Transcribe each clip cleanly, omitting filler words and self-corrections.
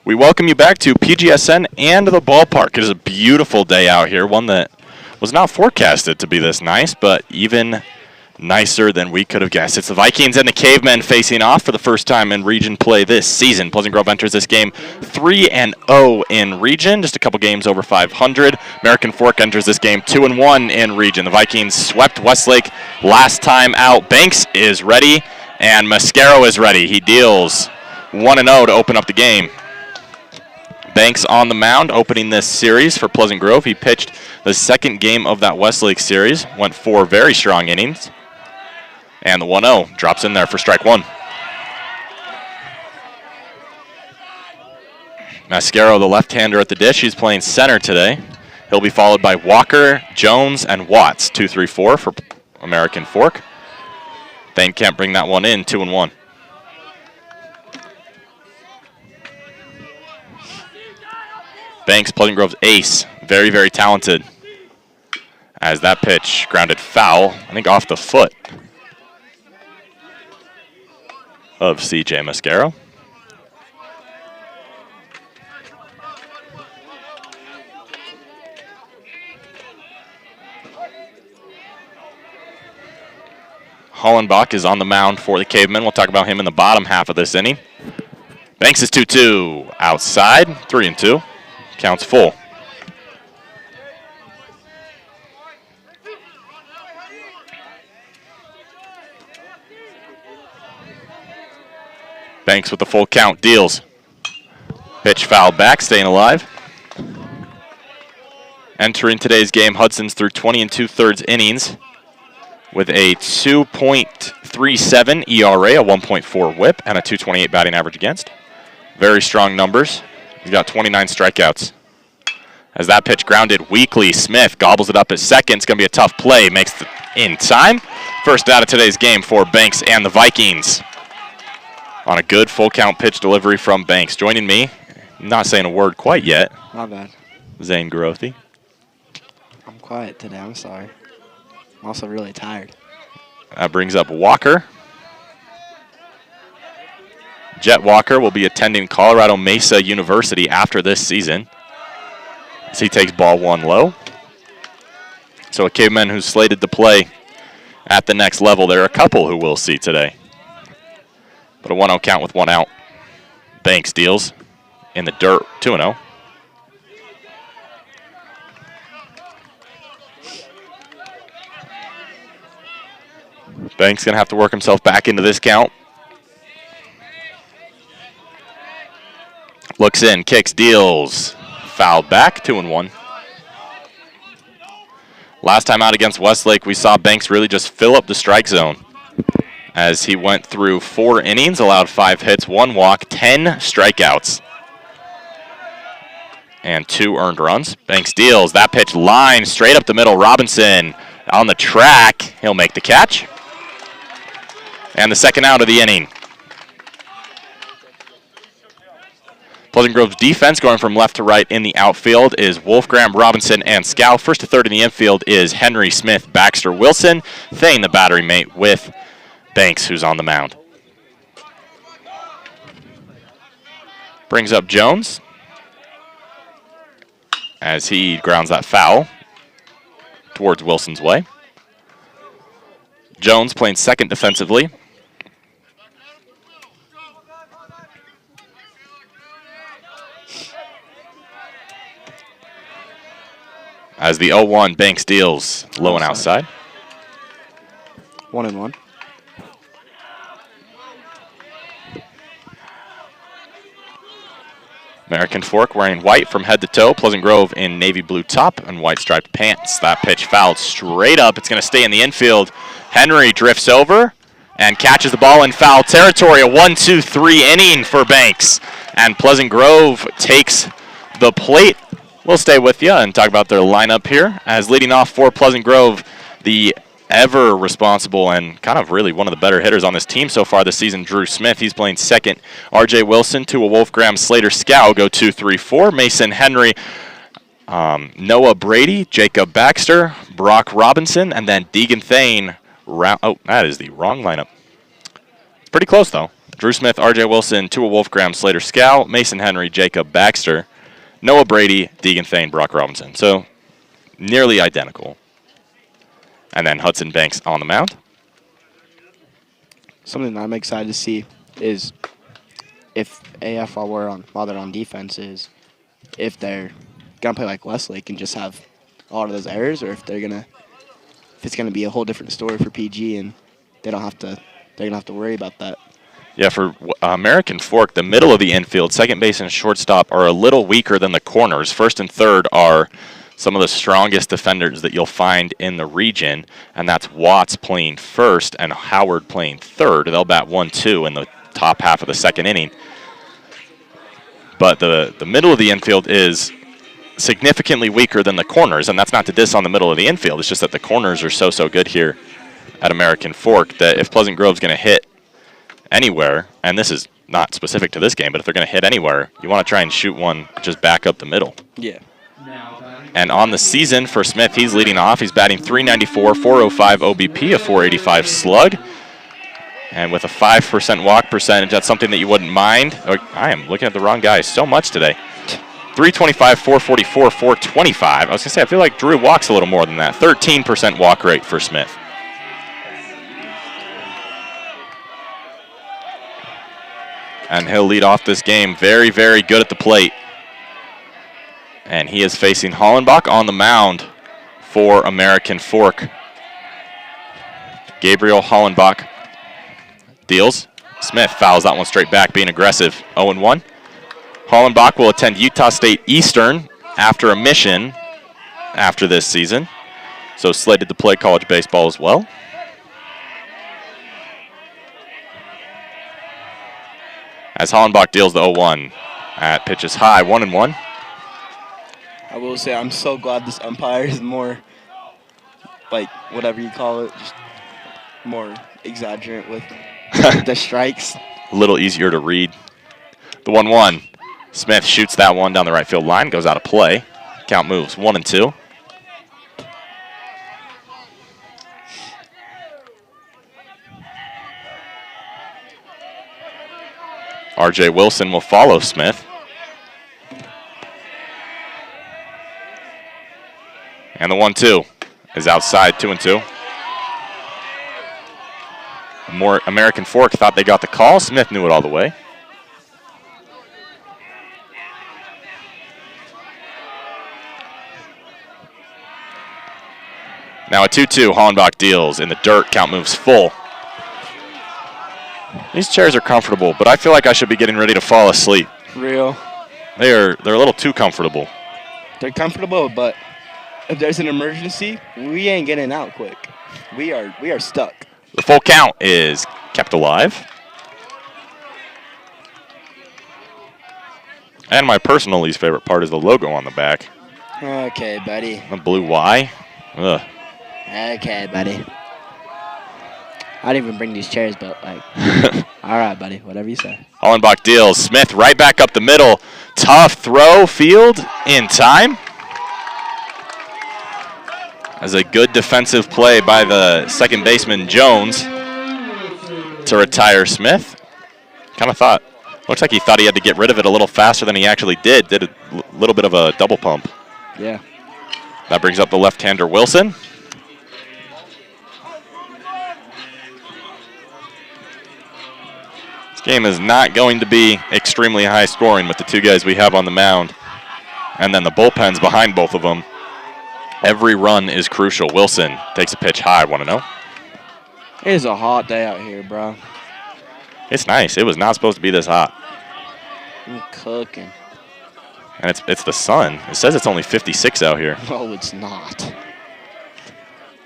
We welcome you back to PGSN and the ballpark. It is a beautiful day out here, one that was not forecasted to be this nice, but even nicer than we could have guessed. It's the Vikings and the Cavemen facing off for the first time in region play this season. Pleasant Grove enters this game 3-0 in region, just a couple games over 500. American Fork enters this game 2-1 in region. The Vikings swept Westlake last time out. Banks is ready, and Mascaro is ready. He deals 1-0 to open up the game. Banks on the mound, opening this series for Pleasant Grove. He pitched the second game of that Westlake series, went 4 very strong innings. And the 1-0 drops in there for strike one. Mascaro, the left-hander at the dish, he's playing center today. He'll be followed by Walker, Jones, and Watts, 2-3-4 for American Fork. Thane can't bring that one in, 2-1. Banks, Pleasant Grove's ace, very, very talented. As that pitch grounded foul, I think off the foot of CJ Mascaro. Hollenbach is on the mound for the Cavemen. We'll talk about him in the bottom half of this inning. Banks is 2-2 outside, 3-2. Counts full. Banks with the full count, deals. Pitch fouled back, staying alive. Entering today's game, Hudson's through 20 2/3 innings with a 2.37 ERA, a 1.4 whip, and a 228 batting average against. Very strong numbers. He's got 29 strikeouts. As that pitch grounded weakly, Smith gobbles it up at second. It's going to be a tough play. Makes it in time. First out of today's game for Banks and the Vikings. On a good full count pitch delivery from Banks. Joining me, not saying a word quite yet. My bad. Zane Garothy. I'm quiet today. I'm sorry. I'm also really tired. That brings up Walker. Jet Walker will be attending Colorado Mesa University after this season, as he takes ball one low. So a Caveman who's slated to play at the next level. There are a couple who we'll see today. But a 1-0 count with 1 out. Banks deals in the dirt, 2-0. Banks going to have to work himself back into this count. Looks in, kicks, deals. Fouled back, 2-1. Last time out against Westlake, we saw Banks really just fill up the strike zone, as he went through 4 innings, allowed 5 hits, 1 walk, 10 strikeouts, and 2 earned runs. Banks deals. That pitch line straight up the middle. Robinson on the track. He'll make the catch. And the second out of the inning. Pleasant Grove's defense going from left to right in the outfield is Wolfgram, Robinson, and Scow. First to third in the infield is Henry, Smith, Baxter, Wilson. Thane, the battery mate, with Banks, who's on the mound. Brings up Jones as he grounds that foul towards Wilson's way. Jones playing second defensively. As the 0-1, Banks deals low and outside. 1-1. American Fork wearing white from head to toe. Pleasant Grove in navy blue top and white striped pants. That pitch fouled straight up. It's going to stay in the infield. Henry drifts over and catches the ball in foul territory. A 1-2-3 inning for Banks. And Pleasant Grove takes the plate. We'll stay with you and talk about their lineup here. As leading off for Pleasant Grove, the ever responsible and kind of really one of the better hitters on this team so far this season, Drew Smith. He's playing second. R.J. Wilson to a Wolfgram Slater Scow go 2-3-4. Mason Henry, Noah Brady, Jacob Baxter, Brock Robinson, and then Deegan Thane. Oh, that is the wrong lineup. Pretty close, though. Drew Smith, R.J. Wilson, Tua Wolfgram, Slater Scow, Mason Henry, Jacob Baxter, Noah Brady, Deegan Thane, Brock Robinson. So nearly identical. And then Hudson Banks on the mound. Something that I'm excited to see is if AF while they're on defense is if they're gonna play like Westlake and just have a lot of those errors, or if it's gonna be a whole different story for PG and they're gonna have to worry about that. Yeah, for American Fork, the middle of the infield, second base and shortstop are a little weaker than the corners. First and third are some of the strongest defenders that you'll find in the region, and that's Watts playing first and Howard playing third. They'll bat 1-2 in the top half of the second inning. But the middle of the infield is significantly weaker than the corners, and that's not to diss on the middle of the infield. It's just that the corners are so good here at American Fork that if Pleasant Grove's going to hit anywhere, and this is not specific to this game, but if they're going to hit anywhere, you want to try and shoot one just back up the middle. Yeah. And on the season for Smith, he's leading off. He's batting .394, .405 OBP, a .485 slug. And with a 5% walk percentage, that's something that you wouldn't mind. Oh, I am looking at the wrong guy so much today. .325, .444, .425. I was going to say, I feel like Drew walks a little more than that. 13% walk rate for Smith. And he'll lead off this game very, very good at the plate. And he is facing Hollenbach on the mound for American Fork. Gabriel Hollenbach deals. Smith fouls that one straight back, being aggressive. 0-1. Hollenbach will attend Utah State Eastern after a mission after this season. So slated to play college baseball as well. As Hollenbach deals the 0-1 at pitches high, 1-1. I will say I'm so glad this umpire is more, like, whatever you call it, just more exaggerant with the strikes. A little easier to read. The 1-1. Smith shoots that one down the right field line, goes out of play. Count moves 1-2. R.J. Wilson will follow Smith. And the 1-2 is outside, 2-2. More American Fork thought they got the call. Smith knew it all the way. Now a 2-2, Hollenbach deals in the dirt. Count moves full. These chairs are comfortable, but I feel like I should be getting ready to fall asleep. Real. They're a little too comfortable. They're comfortable, but if there's an emergency, we ain't getting out quick. We are stuck. The full count is kept alive. And my personal least favorite part is the logo on the back. Okay, buddy. The blue Y. Ugh. Okay, buddy. I didn't even bring these chairs, but, like, all right, buddy, whatever you say. Hollenbach deals. Smith right back up the middle. Tough throw, field in time. As a good defensive play by the second baseman, Jones, to retire Smith. Kind of thought, looks like he thought he had to get rid of it a little faster than he actually did. Did a little bit of a double pump. Yeah. That brings up the left-hander, Wilson. This game is not going to be extremely high scoring with the two guys we have on the mound. And then the bullpens behind both of them. Every run is crucial. Wilson takes a pitch high, 1-0. It is a hot day out here, bro. It's nice. It was not supposed to be this hot. I'm cooking. And it's the sun. It says it's only 56 out here. No, it's not.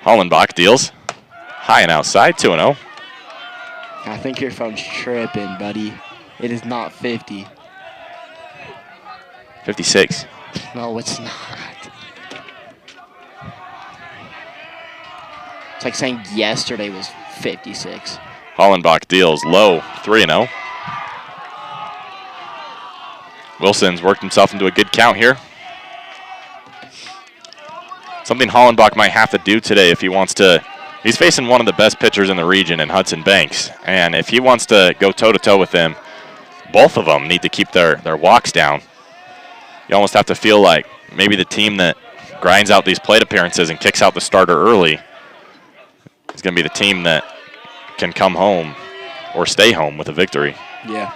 Hollenbach deals. High and outside, 2-0. I think your phone's tripping, buddy. It is not 50. 56. No, it's not. It's like saying yesterday was 56. Hollenbach deals low, 3-0. Wilson's worked himself into a good count here. Something Hollenbach might have to do today if he wants to, He's facing one of the best pitchers in the region in Hudson Banks. And if he wants to go toe-to-toe with him, both of them need to keep their walks down. You almost have to feel like maybe the team that grinds out these plate appearances and kicks out the starter early is going to be the team that can come home or stay home with a victory. Yeah.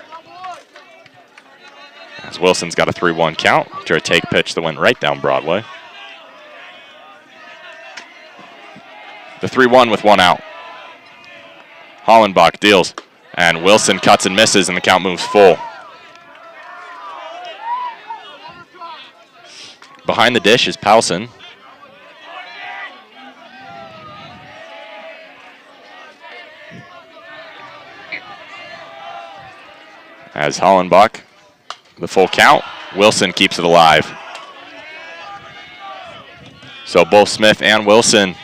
As Wilson's got a 3-1 count after a take pitch that went right down Broadway. The 3-1 with one out. Hollenbach deals, and Wilson cuts and misses, and the count moves full. Behind the dish is Powson. As Hollenbach, the full count, Wilson keeps it alive. So both Smith and Wilson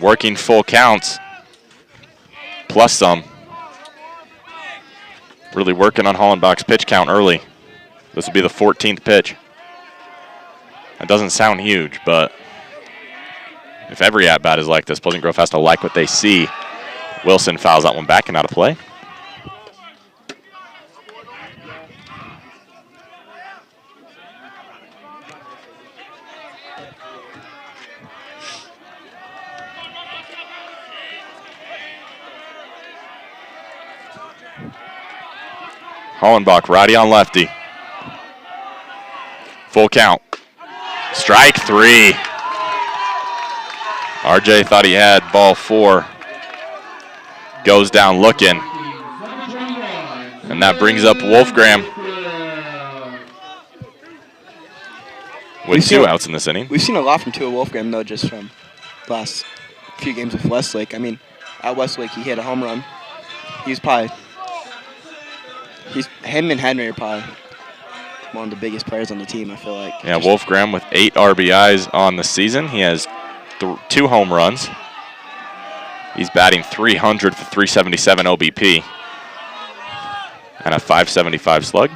working full counts, plus some. Really working on Hollenbach's pitch count early. This will be the 14th pitch. It doesn't sound huge, but if every at-bat is like this, Pleasant Grove has to like what they see. Wilson fouls that one back and out of play. Hollenbach, righty on lefty. Full count. Strike 3. RJ thought he had ball 4. Goes down looking. And that brings up Wolfgram with 2 outs in this inning. We've seen a lot from Tua Wolfgram, though, just from the last few games with Westlake. I mean, at Westlake, he hit a home run. Him and Henry are probably one of the biggest players on the team, I feel like. Yeah, Wolfgram with 8 RBIs on the season. He has 2 home runs. He's batting .300 for .377 OBP and a .575 slug.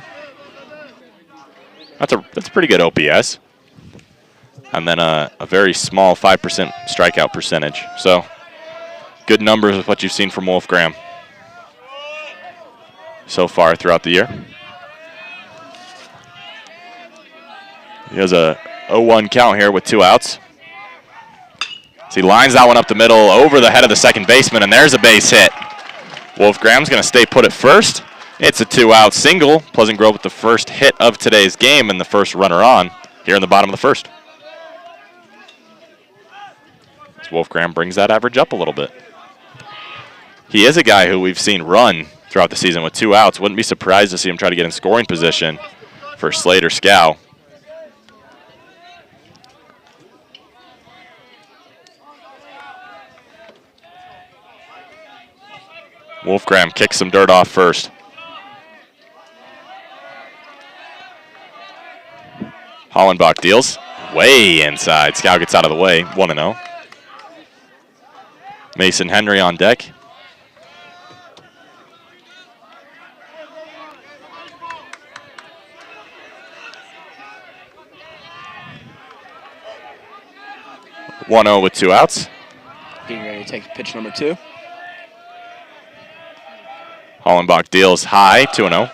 That's a pretty good OPS. And then a very small 5% strikeout percentage. So good numbers with what you've seen from Wolfgram so far throughout the year. He has a 0-1 count here with 2 outs. So he lines that one up the middle over the head of the second baseman, and there's a base hit. Wolfgram's going to stay put at first. It's a 2-out single. Pleasant Grove with the first hit of today's game and the first runner on here in the bottom of the first. As Wolfgram brings that average up a little bit. He is a guy who we've seen run throughout the season with 2 outs. Wouldn't be surprised to see him try to get in scoring position for Slade or Scow. Wolfgram kicks some dirt off first. Hollenbach deals way inside. Scow gets out of the way, 1-0. Mason Henry on deck. .1-0 with 2 outs. Getting ready to take pitch number 2. Hollenbach deals high, 2-0.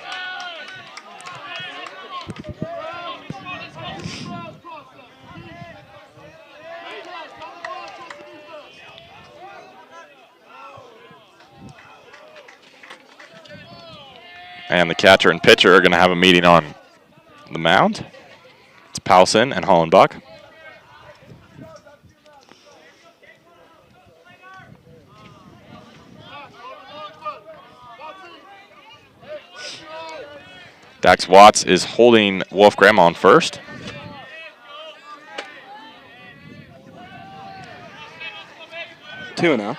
And the catcher and pitcher are going to have a meeting on the mound. It's Powson and Hollenbach. Dax Watts is holding Wolfgram on first. Two now.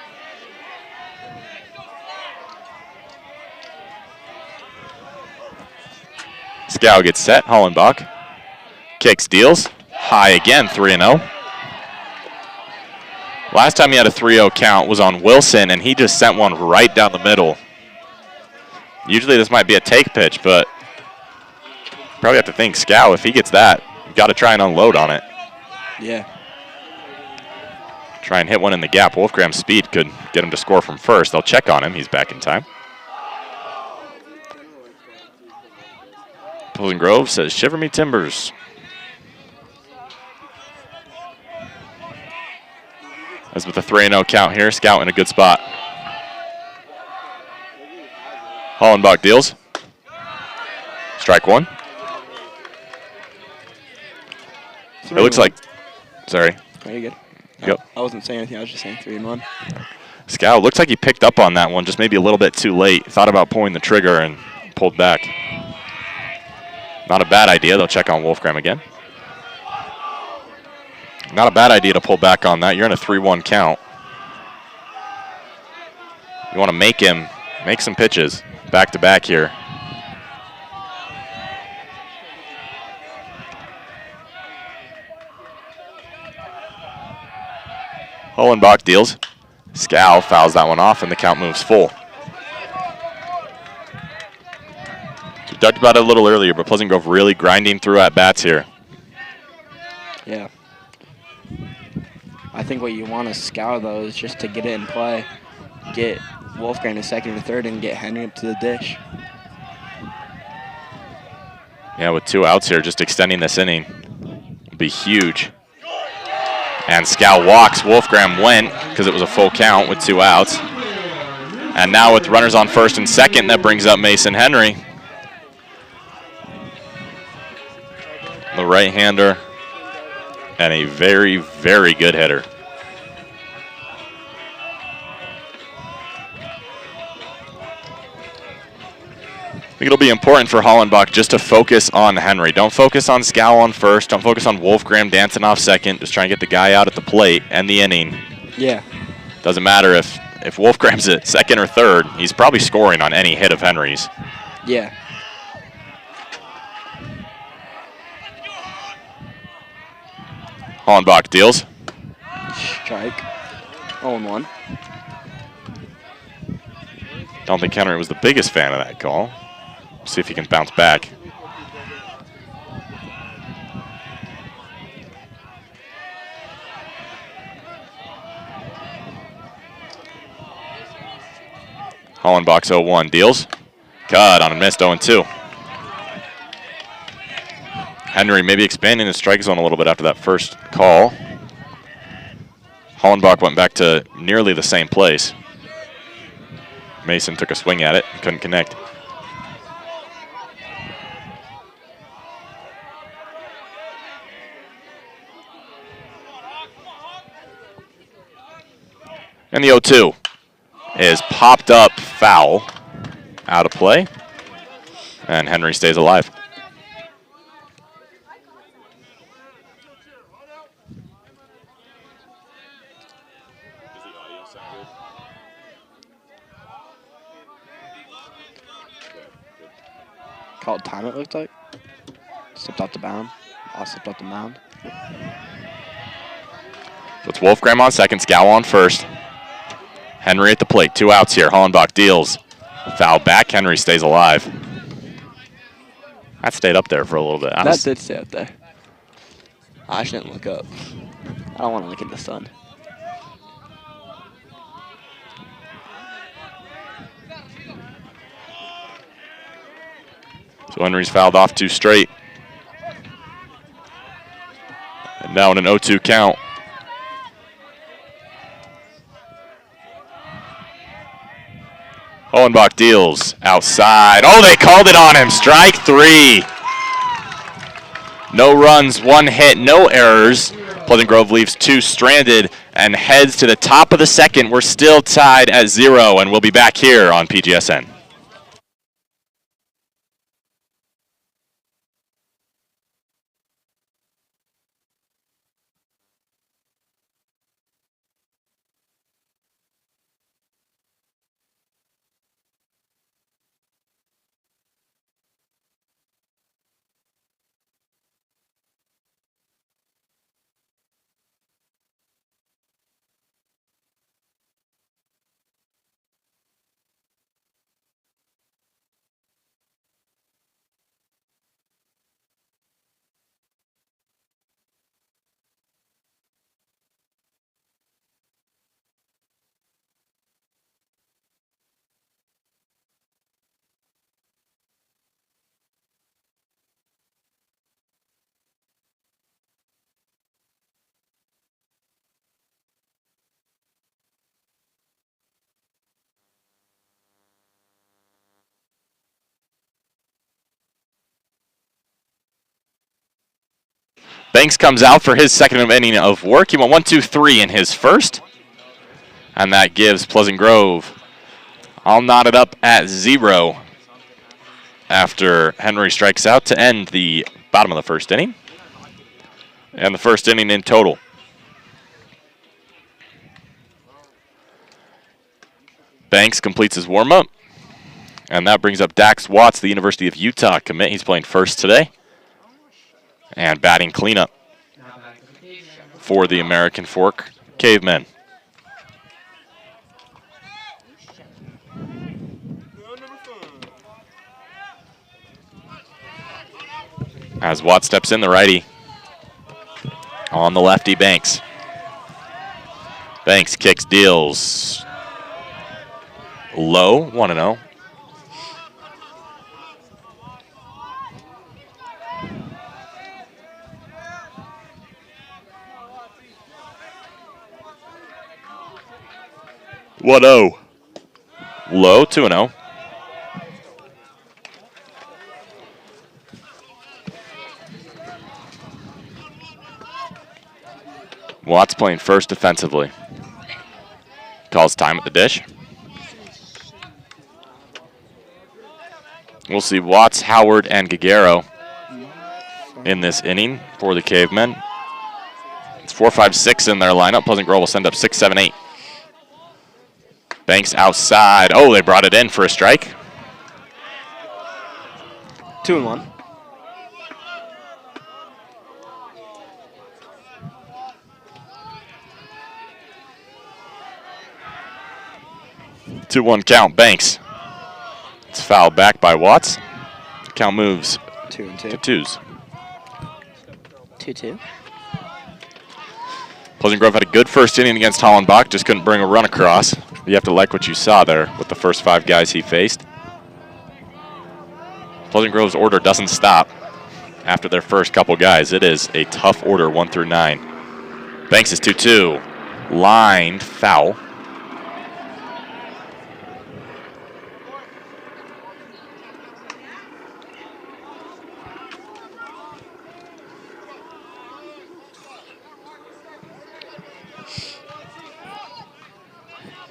Scow gets set. Hollenbach kicks, deals high again, 3-0. Last time he had a 3-0 count was on Wilson, and he just sent one right down the middle. Usually this might be a take pitch, but probably have to think Scow, if he gets that, you've got to try and unload on it. Yeah. Try and hit one in the gap. Wolfgram's speed could get him to score from first. They'll check on him. He's back in time. Pleasant Grove says, shiver me timbers. As with a 3-0 count here, Scout in a good spot. Hollenbach deals. Strike one. It looks like, sorry. Are you good? Yep. I wasn't saying anything. I was just saying 3-1. Scout looks like he picked up on that one, just maybe a little bit too late. Thought about pulling the trigger and pulled back. Not a bad idea. They'll check on Wolfgram again. Not a bad idea to pull back on that. You're in a 3-1 count. You want to make some pitches back to back here. Hollenbach deals. Scow fouls that one off, and the count moves full. We talked about it a little earlier, but Pleasant Grove really grinding through at bats here. Yeah. I think what you want to scour, though, is just to get it in play, get Wolfgang to second or third, and get Henry up to the dish. Yeah, with 2 outs here, just extending this inning will be huge. And Scow walks. Wolfgram went because it was a full count with 2 outs. And now with runners on first and second, that brings up Mason Henry. The right-hander and a very, very good hitter. I think it'll be important for Hollenbach just to focus on Henry. Don't focus on Scow on first. Don't focus on Wolfgram dancing off second. Just try and get the guy out at the plate and the inning. Yeah. Doesn't matter if Wolfgram's at second or third. He's probably scoring on any hit of Henry's. Yeah. Hollenbach deals. Strike. 0-1. Don't think Henry was the biggest fan of that call. See if he can bounce back. Hollenbach's 0-1 deals. Cut on a missed 0-2. Henry maybe expanding his strike zone a little bit after that first call. Hollenbach went back to nearly the same place. Mason took a swing at it, couldn't connect. And the 0-2 is popped up foul, out of play, and Henry stays alive. Called time, it looked like. Stepped off the mound. Stepped off the mound. So it's Wolfgram on second, Scow on first. Henry at the plate, 2 outs here. Hollenbach deals. Foul back, Henry stays alive. That stayed up there for a little bit. That did stay up there. I shouldn't look up. I don't want to look at the sun. So Henry's fouled off 2 straight. And now in an 0-2 count. Hollenbach deals outside. Oh, they called it on him. Strike 3. No runs, 1 hit, no errors. Pleasant Grove leaves 2 stranded and heads to the top of the second. We're still tied at 0, and we'll be back here on PGSN. Banks comes out for his second inning of work. He went 1-2-3 in his first. And that gives Pleasant Grove all knotted up at 0 after Henry strikes out to end the bottom of the first inning. And the first inning in total. Banks completes his warm-up. And that brings up Dax Watts, the University of Utah commit. He's playing first today. And batting cleanup for the American Fork Cavemen. As Watts steps in, the righty on the lefty, Banks. Banks kicks, deals low, 1-0. Low, 2-0. Watts playing first defensively. Calls time at the dish. We'll see Watts, Howard, and Gagero in this inning for the Cavemen. It's 4, 5, 6 in their lineup. Pleasant Grove will send up 6, 7, 8. Banks outside. Oh, they brought it in for a strike. 2-1. Two-one count. Banks. It's fouled back by Watts. Count moves 2-2. to twos. 2-2. Pleasant Grove had a good first inning against Hollenbach. Just couldn't bring a run across. You have to like what you saw there with the first 5 guys he faced. Pleasant Grove's order doesn't stop after their first couple guys. It is a tough order, 1 through 9. Banks is 2-2. Lined foul.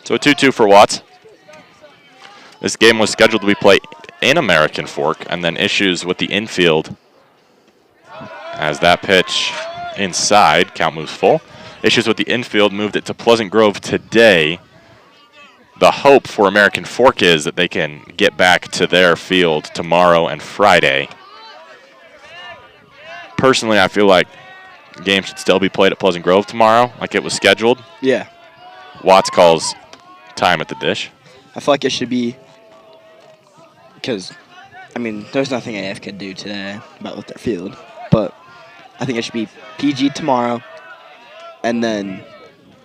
So a 2-2 for Watts. This game was scheduled to be played in American Fork, and then issues with the infield as that pitch inside, count moves full. Issues with the infield moved it to Pleasant Grove today. The hope for American Fork is that they can get back to their field tomorrow and Friday. Personally, I feel like the game should still be played at Pleasant Grove tomorrow, like it was scheduled. Yeah. Watts calls time at the dish. I feel like it should be, because, I mean, there's nothing AF could do today about with their field, but I think it should be PG tomorrow and then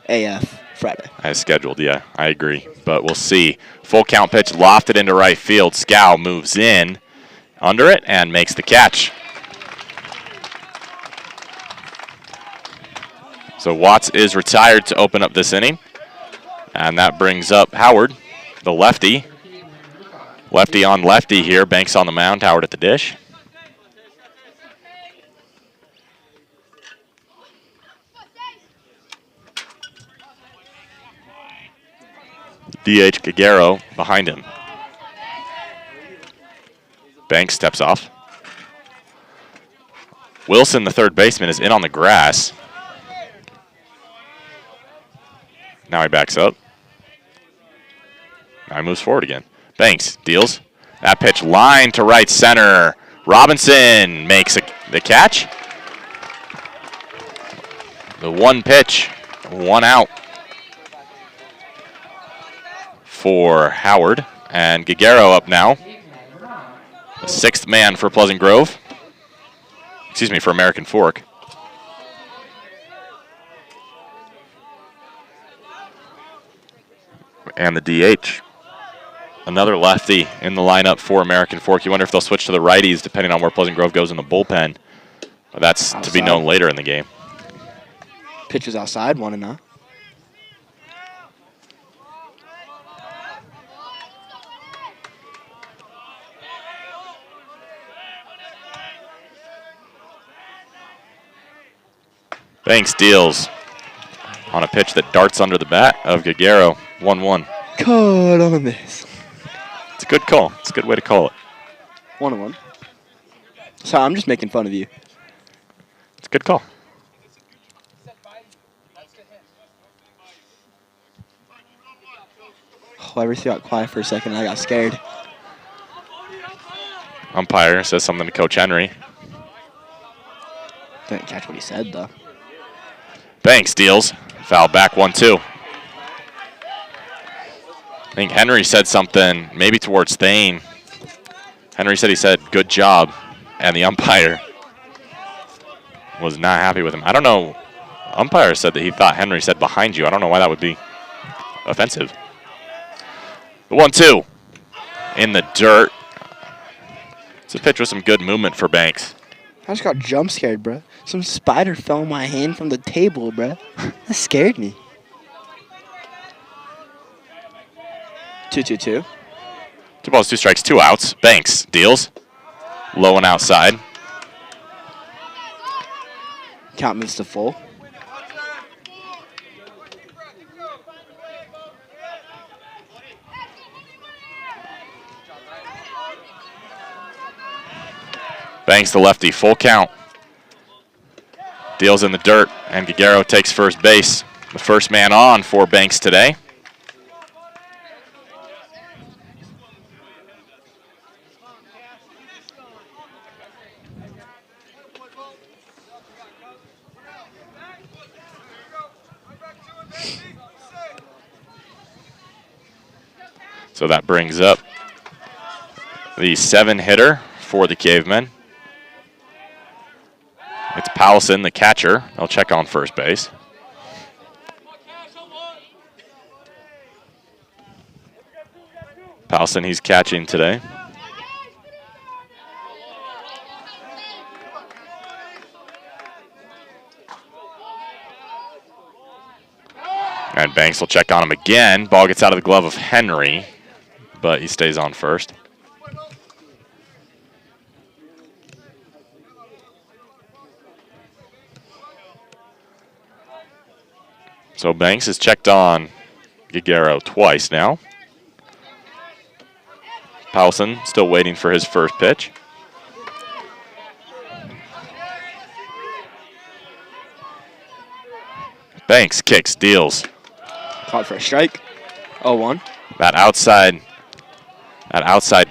AF Friday. As scheduled, yeah, I agree. But we'll see. Full count pitch lofted into right field. Scow moves in under it and makes the catch. So Watts is retired to open up this inning. And that brings up Howard, the lefty. Lefty on lefty here. Banks on the mound, Howard at the dish. DH Gagero behind him. Banks steps off. Wilson, the third baseman, is in on the grass. Now he backs up. Now he moves forward again. Banks deals. That pitch line to right center. Robinson makes the catch. The one pitch, 1 out for Howard. And Gagero up now. The 6th man for Pleasant Grove. Excuse me, for American Fork. And the DH. Another lefty in the lineup for American Fork. You wonder if they'll switch to the righties depending on where Pleasant Grove goes in the bullpen. But that's outside. To be known later in the game. Pitches outside, 1-0. Banks deals on a pitch that darts under the bat of Giguero. 1-1. Cut on this. It's a good call. It's a good way to call it. 1-1. So I'm just making fun of you. It's a good call. Oh, everything got quiet for a second and I got scared. Umpire says something to Coach Henry. Didn't catch what he said, though. Banks deals. Foul back 1-2. I think Henry said something maybe towards Thane. Henry said he said, good job. And the umpire was not happy with him. I don't know. Umpire said that he thought Henry said behind you. I don't know why that would be offensive. 1-2 in the dirt. It's a pitch with some good movement for Banks. I just got jump scared, bro. Some spider fell in my hand from the table, bro. That scared me. 2-2-2. 2 balls, 2 strikes, 2 outs. Banks deals. Low and outside. Count moves to full. Banks the lefty, full count. Deals in the dirt, and Giguero takes first base. The first man on for Banks today. So that brings up the 7-hitter for the Cavemen. It's Powelson, the catcher. They'll check on first base. Powelson, he's catching today. And Banks will check on him again. Ball gets out of the glove of Henry, but he stays on first. So Banks has checked on Giguero twice now. Powelson still waiting for his first pitch. Banks kicks, deals. Caught for a strike. 0-1. That outside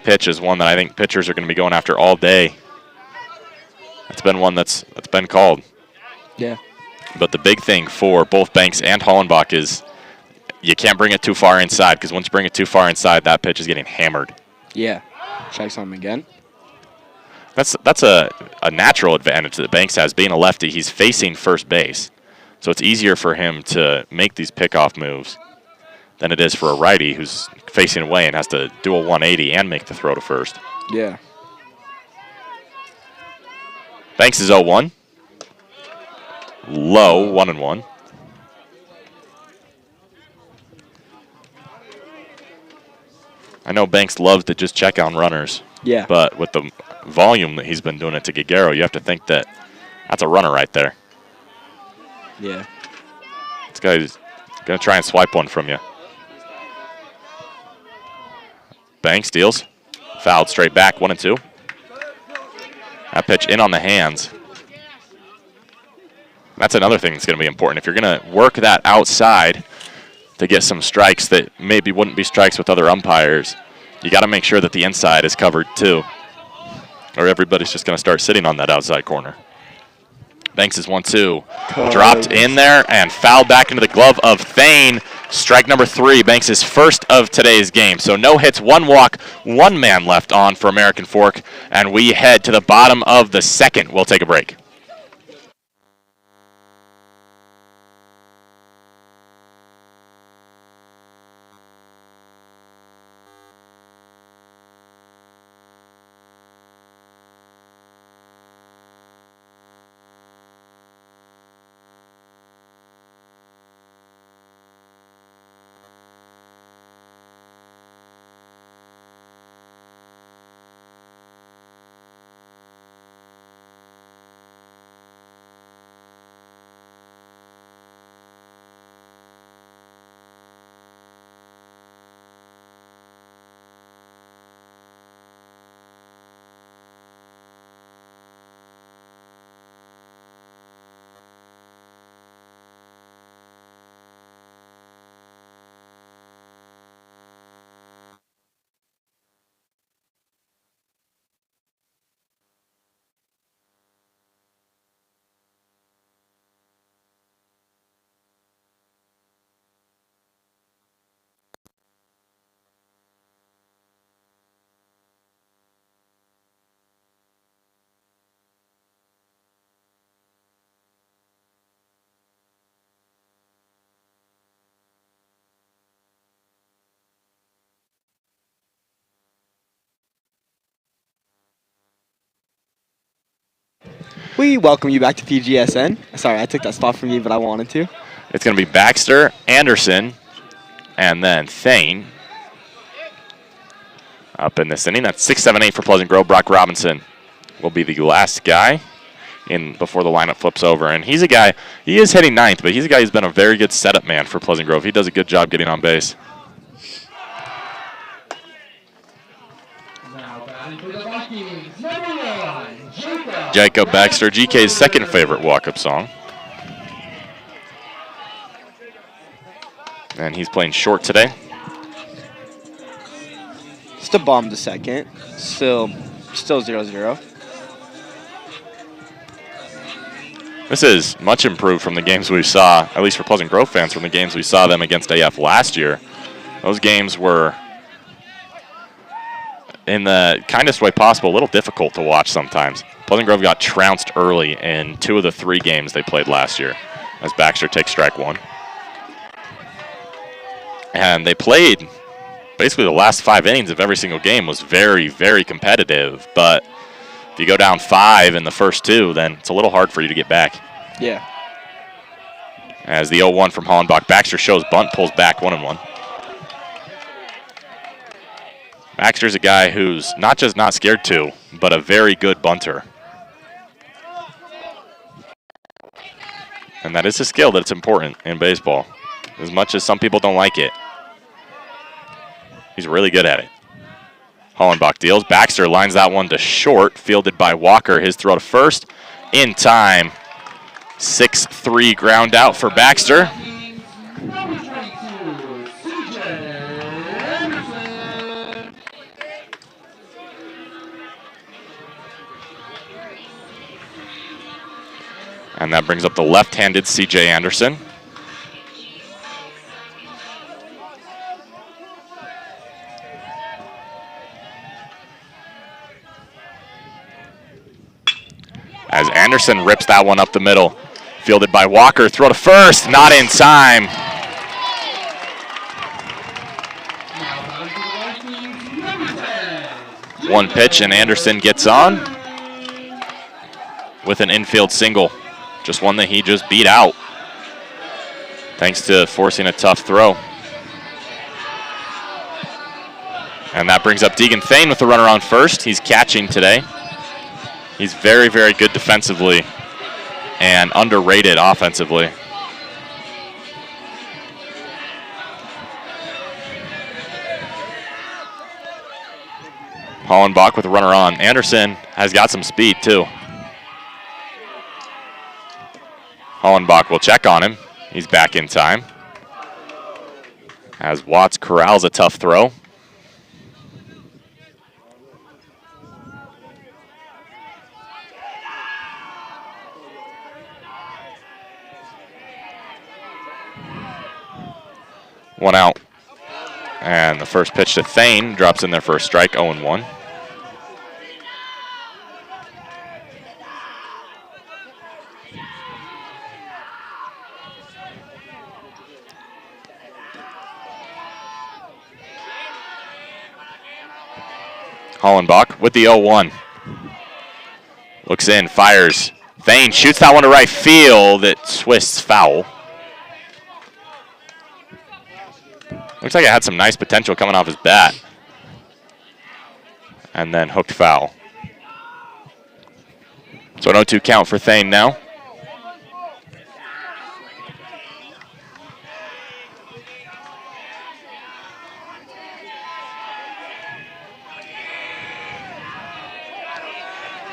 pitch is one that I think pitchers are going to be going after all day. That's been one that's been called. Yeah. But the big thing for both Banks and Hollenbach is you can't bring it too far inside, because once you bring it too far inside, that pitch is getting hammered. Yeah. Checks on him again. That's a natural advantage that Banks has. Being a lefty, he's facing first base. So it's easier for him to make these pickoff moves than it is for a righty who's facing away and has to do a 180 and make the throw to first. Yeah. Banks is 0-1. Low, 1-1. I know Banks loves to just check on runners. Yeah. But with the volume that he's been doing it to Giguero, you have to think that that's a runner right there. Yeah. This guy's going to try and swipe one from you. Banks deals. Fouled straight back, 1-2. That pitch in on the hands. That's another thing that's going to be important. If you're going to work that outside to get some strikes that maybe wouldn't be strikes with other umpires, you got to make sure that the inside is covered too, or everybody's just going to start sitting on that outside corner. Banks is 1-2. Dropped in there and fouled back into the glove of Thane. Strike number 3. Banks is first of today's game. So no hits, 1 walk, 1 man left on for American Fork, and we head to the bottom of the second. We'll take a break. We welcome you back to PGSN. Sorry, I took that spot from you, but I wanted to. It's going to be Baxter, Anderson, and then Thane up in this inning. That's 6-7-8 for Pleasant Grove. Brock Robinson will be the last guy in before the lineup flips over. And he's a guy, he is hitting ninth, but he's a guy who's been a very good setup man for Pleasant Grove. He does a good job getting on base. Jacob Baxter, GK's second favorite walk-up song. And he's playing short today. Just a bomb to second. Still 0-0. This is much improved from the games we saw, at least for Pleasant Grove fans, from the games we saw them against AF last year. Those games were, in the kindest way possible, a little difficult to watch sometimes. Pleasant Grove got trounced early in 2 of the 3 games they played last year as Baxter takes strike 1. And they played basically the last 5 innings of every single game was very, very competitive. But if you go down 5 in the first 2, then it's a little hard for you to get back. Yeah. As the 0-1 from Hollenbach. Baxter shows bunt, pulls back 1-1. Baxter's a guy who's not just not scared to, but a very good bunter. And that is a skill that's important in baseball. As much as some people don't like it, he's really good at it. Hollenbach deals. Baxter lines that one to short, fielded by Walker. His throw to first in time. 6-3 ground out for Baxter. And that brings up the left-handed C.J. Anderson. As Anderson rips that one up the middle. Fielded by Walker. Throw to first. Not in time. One pitch and Anderson gets on with an infield single. Just one that he just beat out, thanks to forcing a tough throw. And that brings up Deegan Thane with the runner on first. He's catching today. He's very, very good defensively and underrated offensively. Hollenbach with the runner on. Anderson has got some speed too. Hollenbach will check on him. He's back in time. As Watts corrals a tough throw. One out. And the first pitch to Thane drops in there for a strike, 0-1. Hollenbach with the 0-1. Looks in, fires. Thane shoots that one to right field. It twists foul. Looks like it had some nice potential coming off his bat. And then hooked foul. So an 0-2 count for Thane now.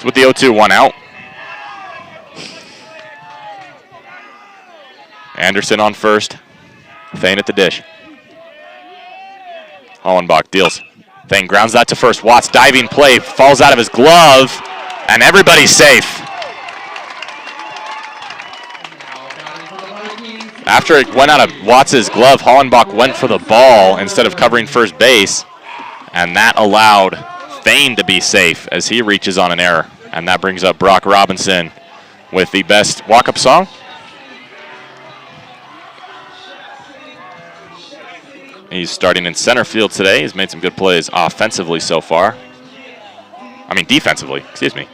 With the 0-2, 1 out. Anderson on first. Thane at the dish. Hollenbach deals. Thane grounds that to first. Watts diving play, falls out of his glove, and everybody's safe. After it went out of Watts' glove, Hollenbach went for the ball instead of covering first base, and that allowed Thane to be safe as he reaches on an error. And that brings up Brock Robinson with the best walk-up song. He's starting in center field today. He's made some good plays offensively so far. I mean, defensively, excuse me.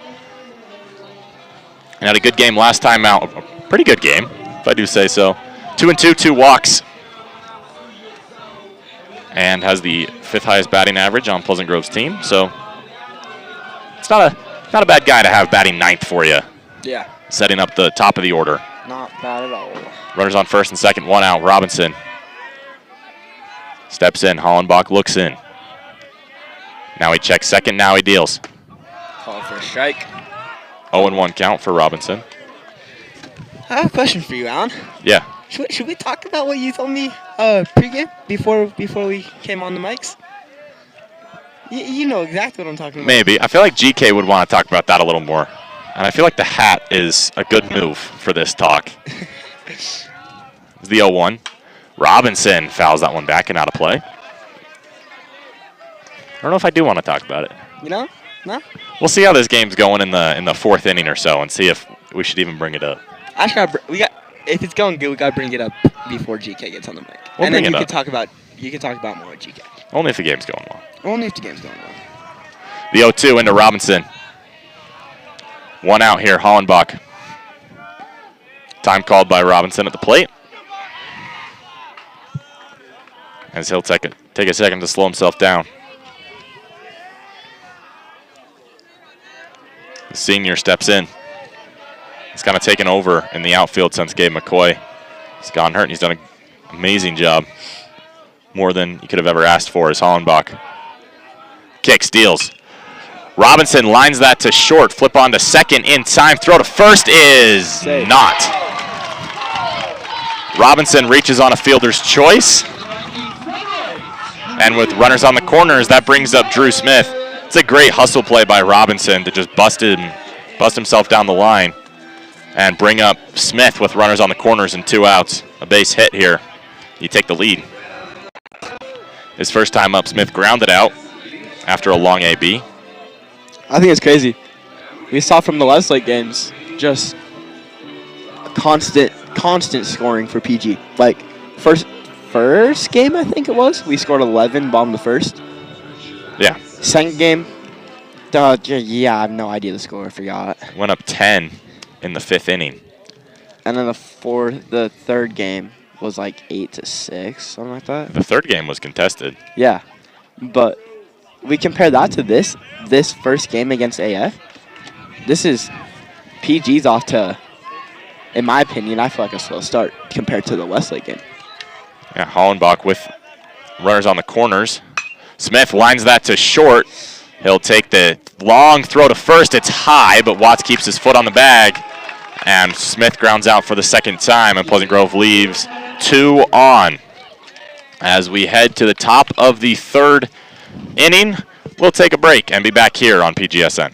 And had a good game last time out. A pretty good game, if I do say so. 2-2, 2 walks. And has the 5th highest batting average on Pleasant Grove's team. So it's not a bad guy to have batting 9th for you. Yeah. Setting up the top of the order. Not bad at all. Runners on first and second, 1 out. Robinson steps in. Hollenbach looks in. Now he checks second. Now he deals. Call for a strike. 0-1 count for Robinson. I have a question for you, Alan. Yeah. Should we talk about what you told me pregame before we came on the mics? You know exactly what I'm talking about. Maybe. I feel like GK would want to talk about that a little more. And I feel like the hat is a good move for this talk. It's the 0-1. Robinson fouls that one back and out of play. I don't know if I do want to talk about it. You know? No? We'll see how this game's going in the 4th inning or so and see if we should even bring it up. If it's going good, we gotta bring it up before GK gets on the mic. We'll and then bring it you up. can talk about more with GK. Only if the game's going well. Only if the game's going well. The 0-2 into Robinson. 1 out here, Hollenbach. Time called by Robinson at the plate. As he'll take a second to slow himself down. The senior steps in. He's kind of taken over in the outfield since Gabe McCoy. He's gone hurt, and he's done an amazing job. More than you could have ever asked for as Hollenbach. Kick, steals. Robinson lines that to short. Flip on to second in time. Throw to first is Safe. Not. Robinson reaches on a fielder's choice. And with runners on the corners, that brings up Drew Smith. It's a great hustle play by Robinson to just bust himself down the line and bring up Smith with runners on the corners and 2 outs. A base hit here. You take the lead. His first time up, Smith grounded out after a long AB. I think it's crazy. We saw from the Westlake games just constant scoring for PG. Like first game, I think it was, we scored 11, bombed the first. Yeah. Second game, yeah, I have no idea the score. I forgot. Went up 10 in the 5th inning. And then the third game was like 8-6, something like that. The 3rd game was contested. Yeah, but we compare that to this first game against AF. This is PG's off to, in my opinion, I feel like a slow start compared to the Westlake game. Yeah, Hollenbach with runners on the corners. Smith lines that to short. He'll take the long throw to first. It's high, but Watts keeps his foot on the bag. And Smith grounds out for the 2nd time, and Pleasant Grove leaves 2 on. As we head to the top of the 3rd inning, we'll take a break and be back here on PGSN.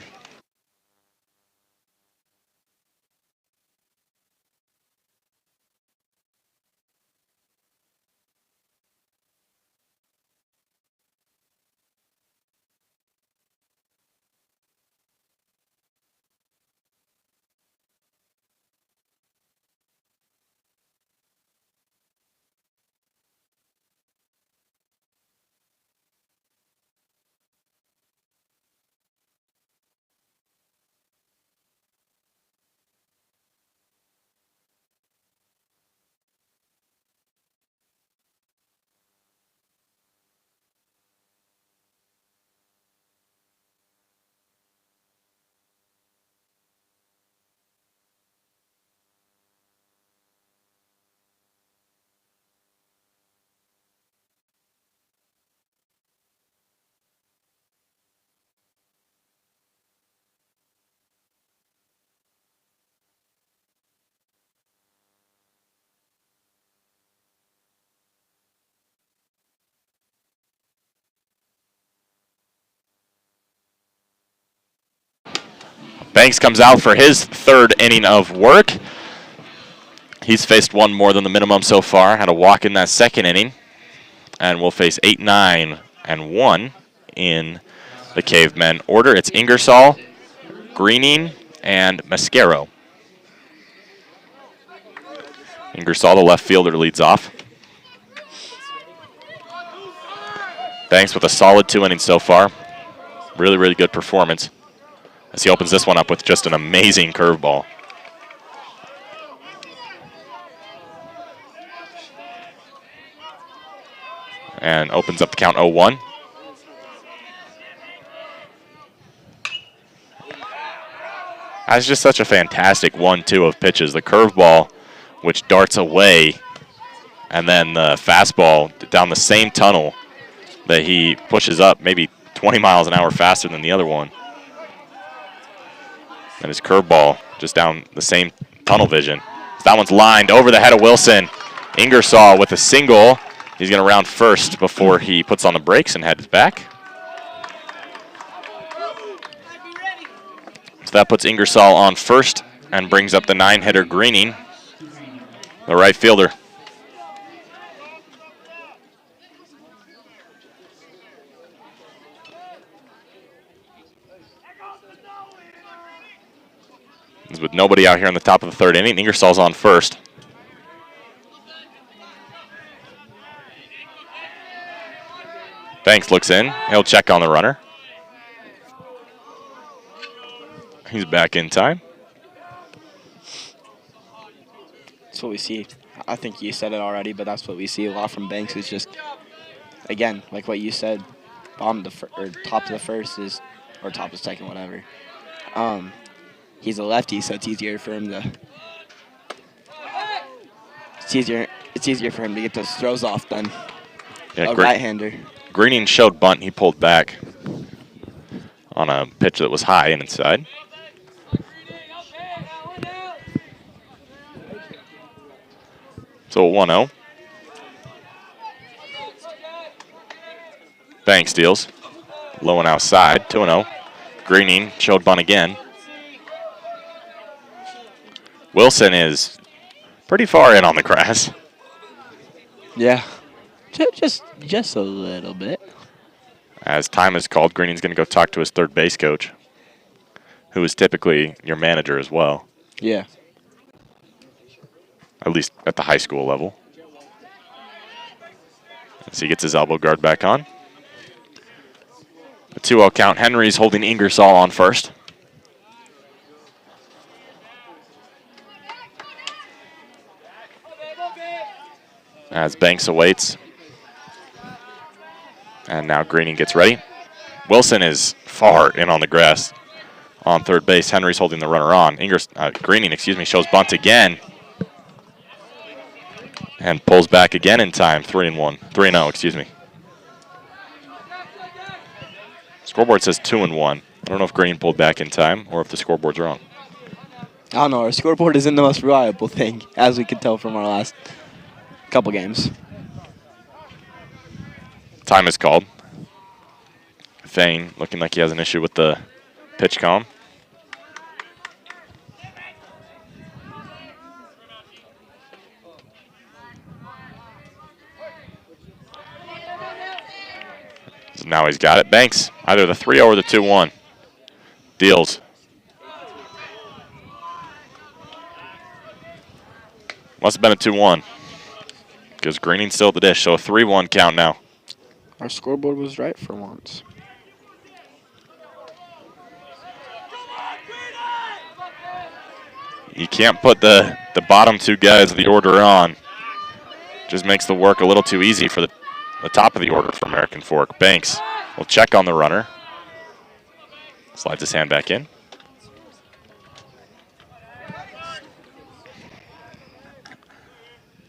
Banks comes out for his 3rd inning of work. He's faced one more than the minimum so far. Had a walk in that 2nd inning. And we'll face 8, 9, and 1 in the Cavemen order. It's Ingersoll, Greening, and Mascaro. Ingersoll, the left fielder, leads off. Banks with a solid 2 innings so far. Really, really good performance as he opens this one up with just an amazing curveball. and opens up the count 0-1. That's just such a fantastic 1-2 of pitches. The curveball, which darts away, and then the fastball down the same tunnel that he pushes up maybe 20 miles an hour faster than the other one. And his curveball just down the same tunnel vision. That one's lined over the head of Wilson. Ingersoll with a single. He's going to round first before he puts on the brakes and heads back. So that puts Ingersoll on first and brings up the 9-hitter Greening, the right fielder. With nobody out here in the top of the third inning, Ingersoll's on first. Banks looks in. He'll check on the runner. He's back in time. That's what we see. I think you said it already, but that's what we see a lot from Banks. Is just, again, like what you said, top of the first is, or top of the second, whatever. He's a lefty, so it's easier for him to. It's easier for him to get those throws off than a right-hander. Greening showed bunt. He pulled back on a pitch that was high and inside. So 1-0. Banks deals. Low and outside. 2-0. Greening showed bunt again. Wilson is pretty far in on the grass. Yeah. Just a little bit. As time is called, Greening's going to go talk to his third base coach, who is typically your manager as well. Yeah. At least at the high school level. As he gets his elbow guard back on. A 2-0 count. Henry's holding Ingersoll on first. As Banks awaits. And now Greening gets ready. Wilson is far in on the grass on third base. Henry's holding the runner on. Greening, shows bunt again. And pulls back again in time. 3-0. Scoreboard says 2-1. I don't know if Greening pulled back in time or if the scoreboard's wrong. I don't know. Our scoreboard isn't the most reliable thing, as we could tell from our last couple games. Time is called. Thane looking like he has an issue with the pitch comm. So now he's got it. Banks, either the 3-0 or the 2-1. Deals. Must have been a 2-1. Because Greening's still at the dish, so a 3-1 count now. Our scoreboard was right for once. You can't put the bottom two guys of the order on. Just makes the work a little too easy for the top of the order for American Fork. Banks will check on the runner. Slides his hand back in.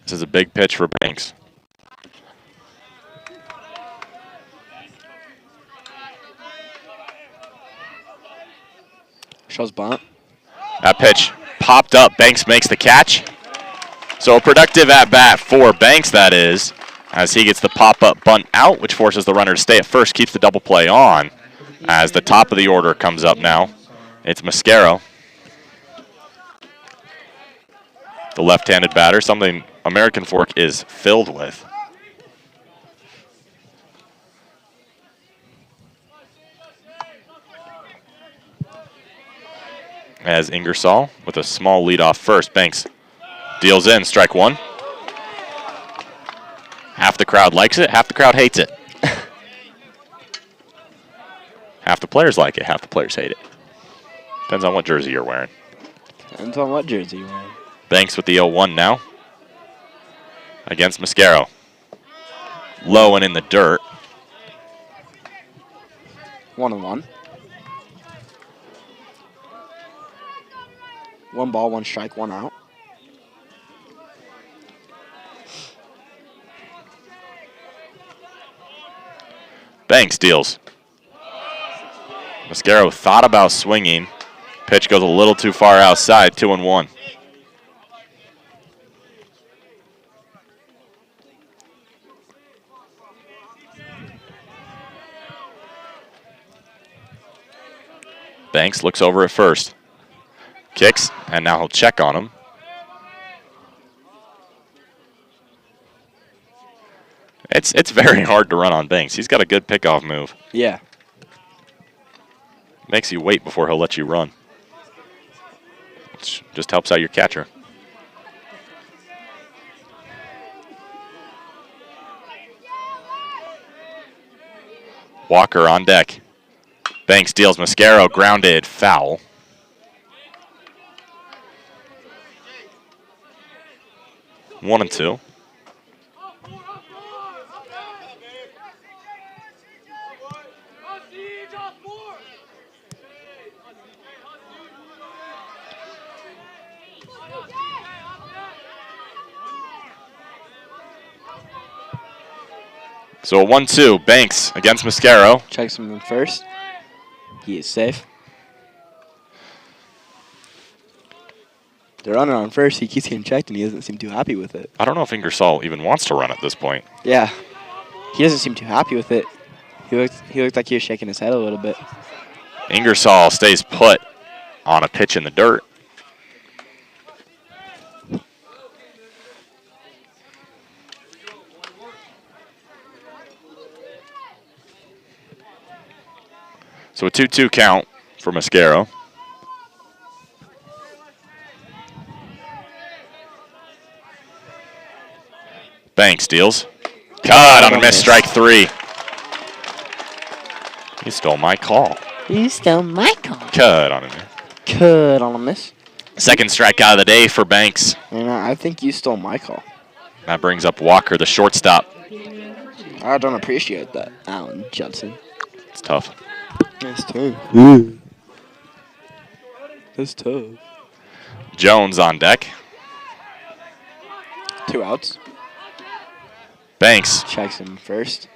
This is a big pitch for Banks. Shows bunt. That pitch popped up. Banks makes the catch. So a productive at-bat for Banks, that is, as he gets the pop-up bunt out, which forces the runner to stay at first, keeps the double play on. As the top of the order comes up now, it's Mascaro, the left-handed batter, something American Fork is filled with. As Ingersoll with a small lead off first. Banks deals in, strike one. Half the crowd likes it, half the crowd hates it. Half the players like it, half the players hate it. Depends on what jersey you're wearing. Depends on what jersey you're wearing. Banks with the 0-1 now against Mascaro. low and in the dirt. 1-1. 1 ball, 1 strike, 1 out. Banks deals. Mascaro thought about swinging. Pitch goes a little too far outside, 2-1. Banks looks over at first. Kicks, and now he'll check on him. It's very hard to run on Banks. He's got a good pickoff move. Yeah. Makes you wait before he'll let you run. Which just helps out your catcher. Walker on deck. Banks deals. Mascaro grounded, foul. One and two. So a 1-2, Banks against Mascaro. Checks him in first. He is safe. The runner on first, he keeps getting checked and he doesn't seem too happy with it. I don't know if Ingersoll even wants to run at this point. Yeah. He doesn't seem too happy with it. He looked like he was shaking his head a little bit. Ingersoll stays put on a pitch in the dirt. So a 2-2 count for Mascaro. Banks deals. Cut on a miss, strike 3. He stole my call. You stole my call. Cut on him. Cut on a miss. Second strikeout of the day for Banks. And I think you stole my call. That brings up Walker, the shortstop. I don't appreciate that, Alan Judson. It's tough. That's tough. That's tough. Jones on deck. 2 outs. Banks. Checks him first.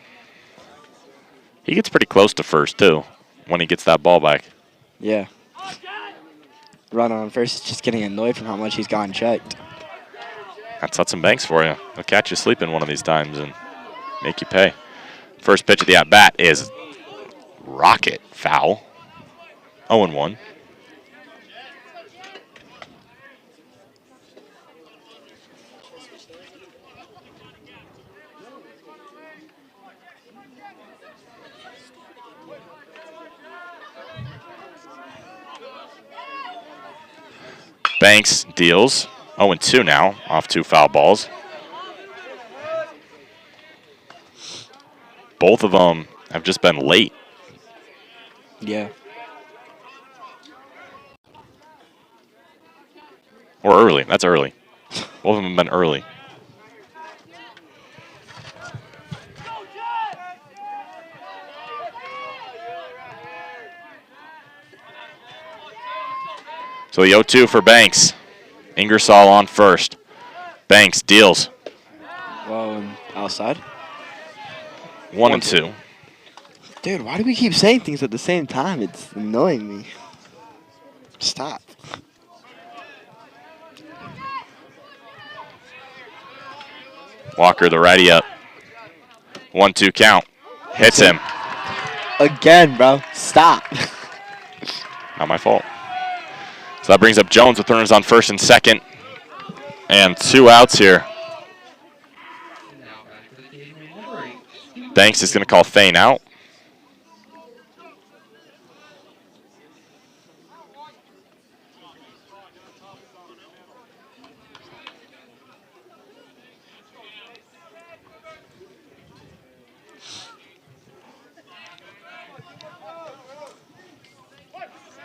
He gets pretty close to first, too, when he gets that ball back. Yeah. Runner on first is just getting annoyed from how much he's gotten checked. That's Hudson Banks for you. They'll catch you sleeping one of these times and make you pay. First pitch of the at-bat is rocket foul. 0-1. Banks deals. 0-2 now, off 2 foul balls. Both of them have just been late. Yeah. Or early. That's early. Both of them have been early. So the 0-2 for Banks. Ingersoll on first. Banks deals. Well, and outside. 1-2. Dude, why do we keep saying things at the same time? It's annoying me. Stop. Walker, the righty up. 1-2 count. Hits him. Again, bro. Stop. Not my fault. So that brings up Jones with runners on first and second. And 2 outs here. Banks is going to call Thane out.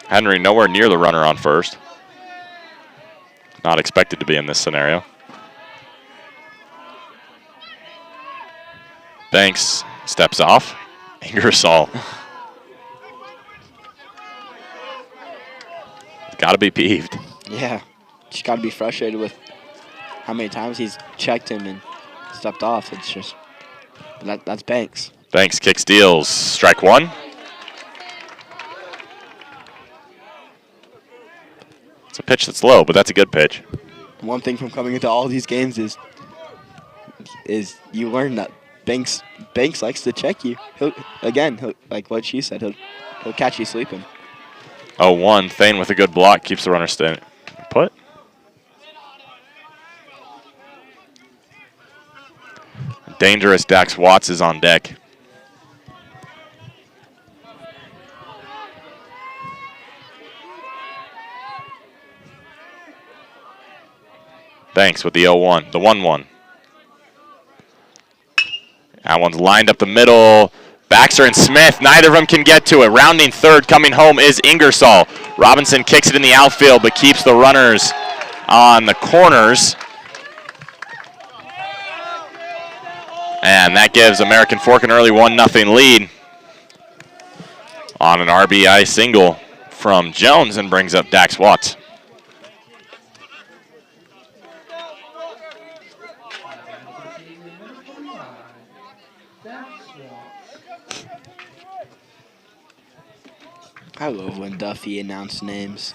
Henry nowhere near the runner on first. Not expected to be in this scenario. Banks steps off. Ingersoll. Got to be peeved. Yeah. Just got to be frustrated with how many times he's checked him and stepped off. It's just, that's Banks. Banks kicks, deals. Strike one. It's a pitch that's low, but that's a good pitch. One thing from coming into all these games is you learn that Banks likes to check you. He'll like what she said, he'll catch you sleeping. 0-1. Thane with a good block keeps the runner standing. Put. Dangerous Dax Watts is on deck. Banks with the 0-1, the 1-1. That one's lined up the middle. Baxter and Smith, neither of them can get to it. Rounding third, coming home is Ingersoll. Robinson kicks it in the outfield, but keeps the runners on the corners. And that gives American Fork an early 1-0 lead on an RBI single from Jones and brings up Dax Watts. I love when Duffy announced names.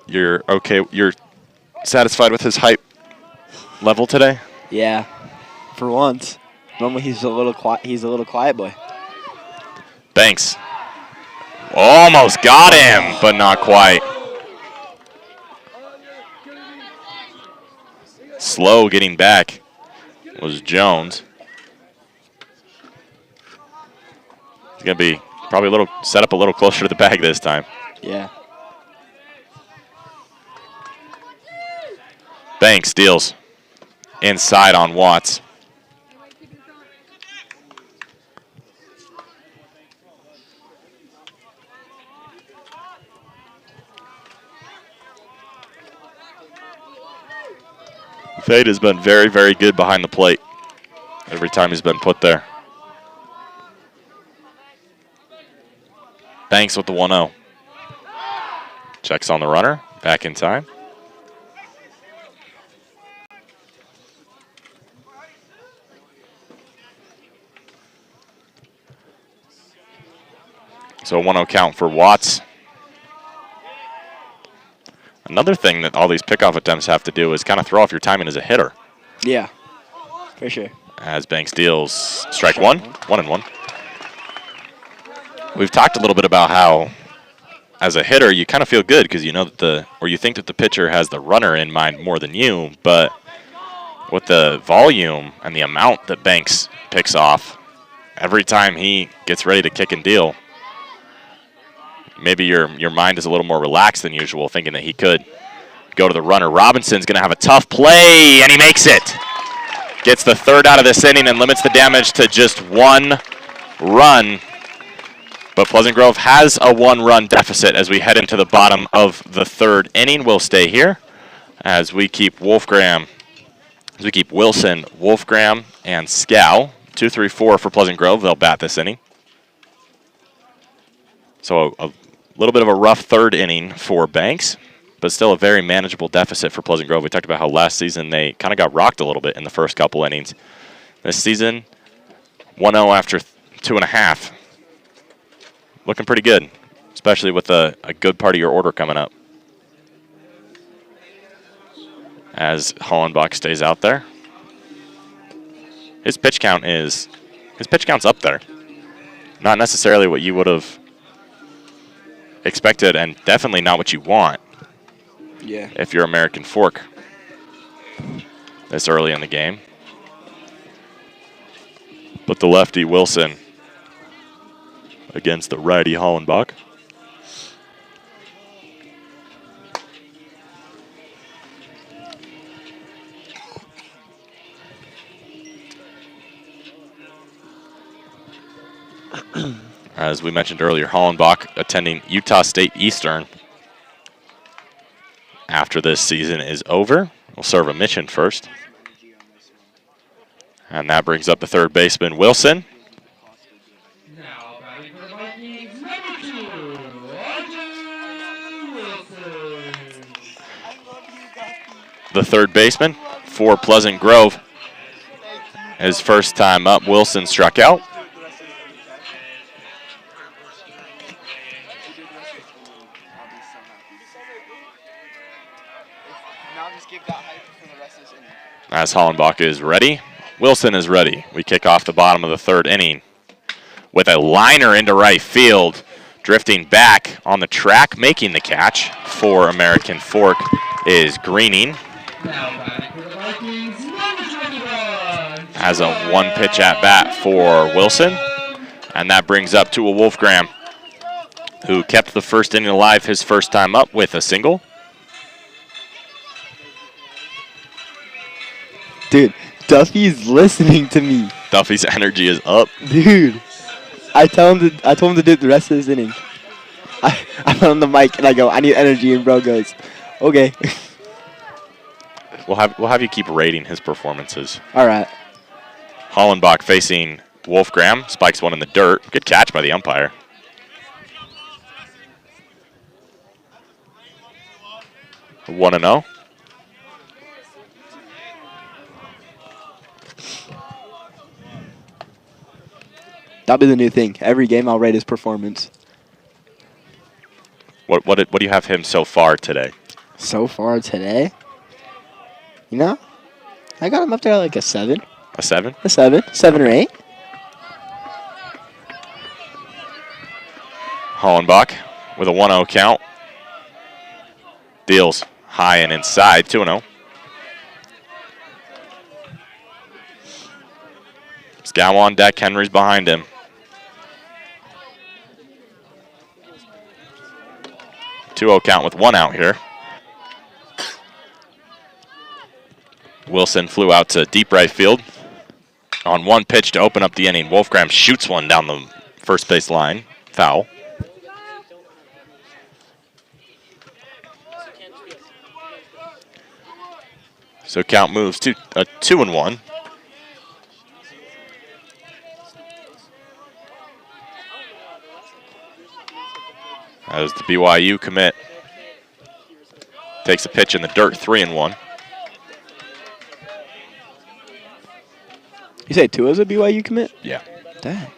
You're okay? You're satisfied with his hype level today? Yeah, for once. Normally he's a little quiet. He's a little quiet boy. Banks almost got him, but not quite. Slow getting back was Jones. He's gonna be probably a little set up a little closer to the bag this time. Yeah. Banks deals inside on Watts. Fade has been very, very good behind the plate every time he's been put there. Banks with the 1-0. Checks on the runner, back in time. So a 1-0 count for Watts. Another thing that all these pickoff attempts have to do is kind of throw off your timing as a hitter. Yeah, for sure. As Banks deals strike one, 1-1. We've talked a little bit about how, as a hitter, you kind of feel good because you know that you think that the pitcher has the runner in mind more than you, but with the volume and the amount that Banks picks off, every time he gets ready to kick and deal, maybe your mind is a little more relaxed than usual, thinking that he could go to the runner. Robinson's going to have a tough play, and he makes it. Gets the third out of this inning and limits the damage to just 1 run. But Pleasant Grove has a 1-run deficit as we head into the bottom of the third inning. We'll stay here as we keep Wilson, Wolfgram, and Scow. 2-3-4 for Pleasant Grove. They'll bat this inning. So a little bit of a rough third inning for Banks, but still a very manageable deficit for Pleasant Grove. We talked about how last season they kind of got rocked a little bit in the first couple innings. This season, 1-0 after 2.5. Looking pretty good, especially with a good part of your order coming up. As Hollenbach stays out there. His pitch count's up there. Not necessarily what you would have expected, and definitely not what you want. Yeah. If you're American Fork this early in the game. But the lefty Wilson against the righty Hollenbach. As we mentioned earlier, Hollenbach attending Utah State Eastern after this season is over. We'll serve a mission first. And that brings up the third baseman, Wilson. Now batting for the Vikings, number 2, Archer Wilson. The third baseman for Pleasant Grove. His first time up, Wilson struck out. As Hollenbach is ready, Wilson is ready. We kick off the bottom of the third inning with a liner into right field. Drifting back on the track, making the catch for American Fork is Greening. Now batting for the Vikings, number 21. Has a one-pitch at-bat for Wilson. And that brings up Tua Wolfgram, who kept the first inning alive his first time up with a single. Dude, Duffy's listening to me. Duffy's energy is up. Dude, I told him to do it the rest of this inning. I'm on the mic and I go, I need energy, and bro goes, okay. We'll have you keep rating his performances. All right. Hollenbach facing Wolfgram, spikes one in the dirt. Good catch by the umpire. A 1-0. That'll be the new thing. Every game I'll rate his performance. What do you have him so far today? So far today, you know, I got him up there like a 7. A 7? A 7. 7 or 8. Hollenbach with a 1-0 count. Deals high and inside, 2-0. Scow on deck, Henry's behind him. Two-0 count with 1 out here. Wilson flew out to deep right field on one pitch to open up the inning. Wolfgram shoots one down the first base line. Foul. So count moves to a 2-1. As the BYU commit takes a pitch in the dirt, 3-1. You say Tua's a BYU commit? Yeah. Dang.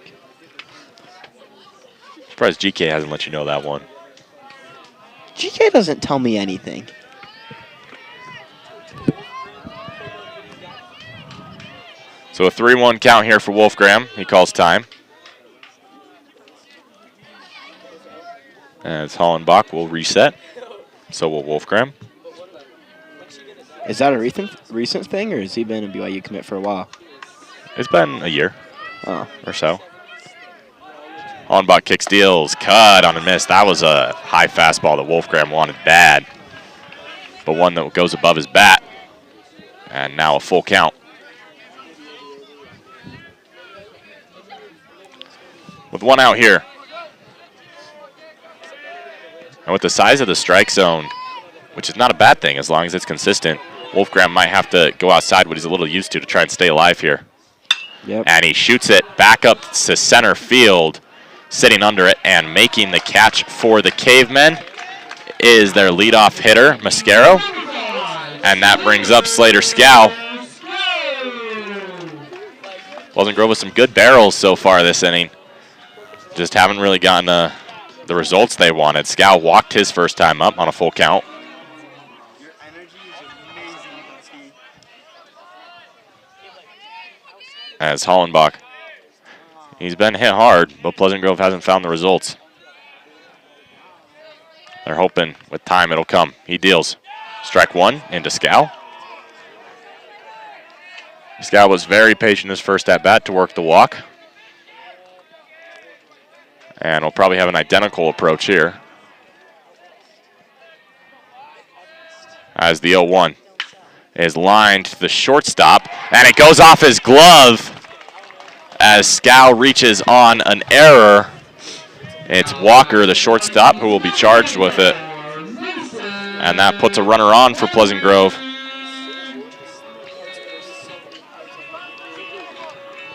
Surprised GK hasn't let you know that one. GK doesn't tell me anything. So a 3-1 count here for Wolfgram. He calls time. As Hollenbach will reset. So will Wolfgram. Is that a recent thing, or has he been a BYU commit for a while? It's been a year Oh. or so. Hollenbach kicks, deals, cut on a miss. That was a high fastball that Wolfgram wanted bad, but one that goes above his bat. And now a full count. With 1 out here. And with the size of the strike zone, which is not a bad thing as long as it's consistent, Wolfgram might have to go outside what he's a little used to try and stay alive here. Yep. And he shoots it back up to center field, sitting under it and making the catch for the Cavemen is their leadoff hitter, Mascaro. And that brings up Slater Scow. Pleasant Grove with some good barrels so far this inning. Just haven't really gotten the results they wanted. Scow walked his first time up on a full count. Your energy is amazing, As Hollenbach, he's been hit hard, but Pleasant Grove hasn't found the results. They're hoping with time it'll come. He deals. Strike 1 into Scow. Scow was very patient his first at-bat to work the walk. And we'll probably have an identical approach here. As the 0-1 is lined to the shortstop, and it goes off his glove as Scow reaches on an error. It's Walker, the shortstop, who will be charged with it. And that puts a runner on for Pleasant Grove.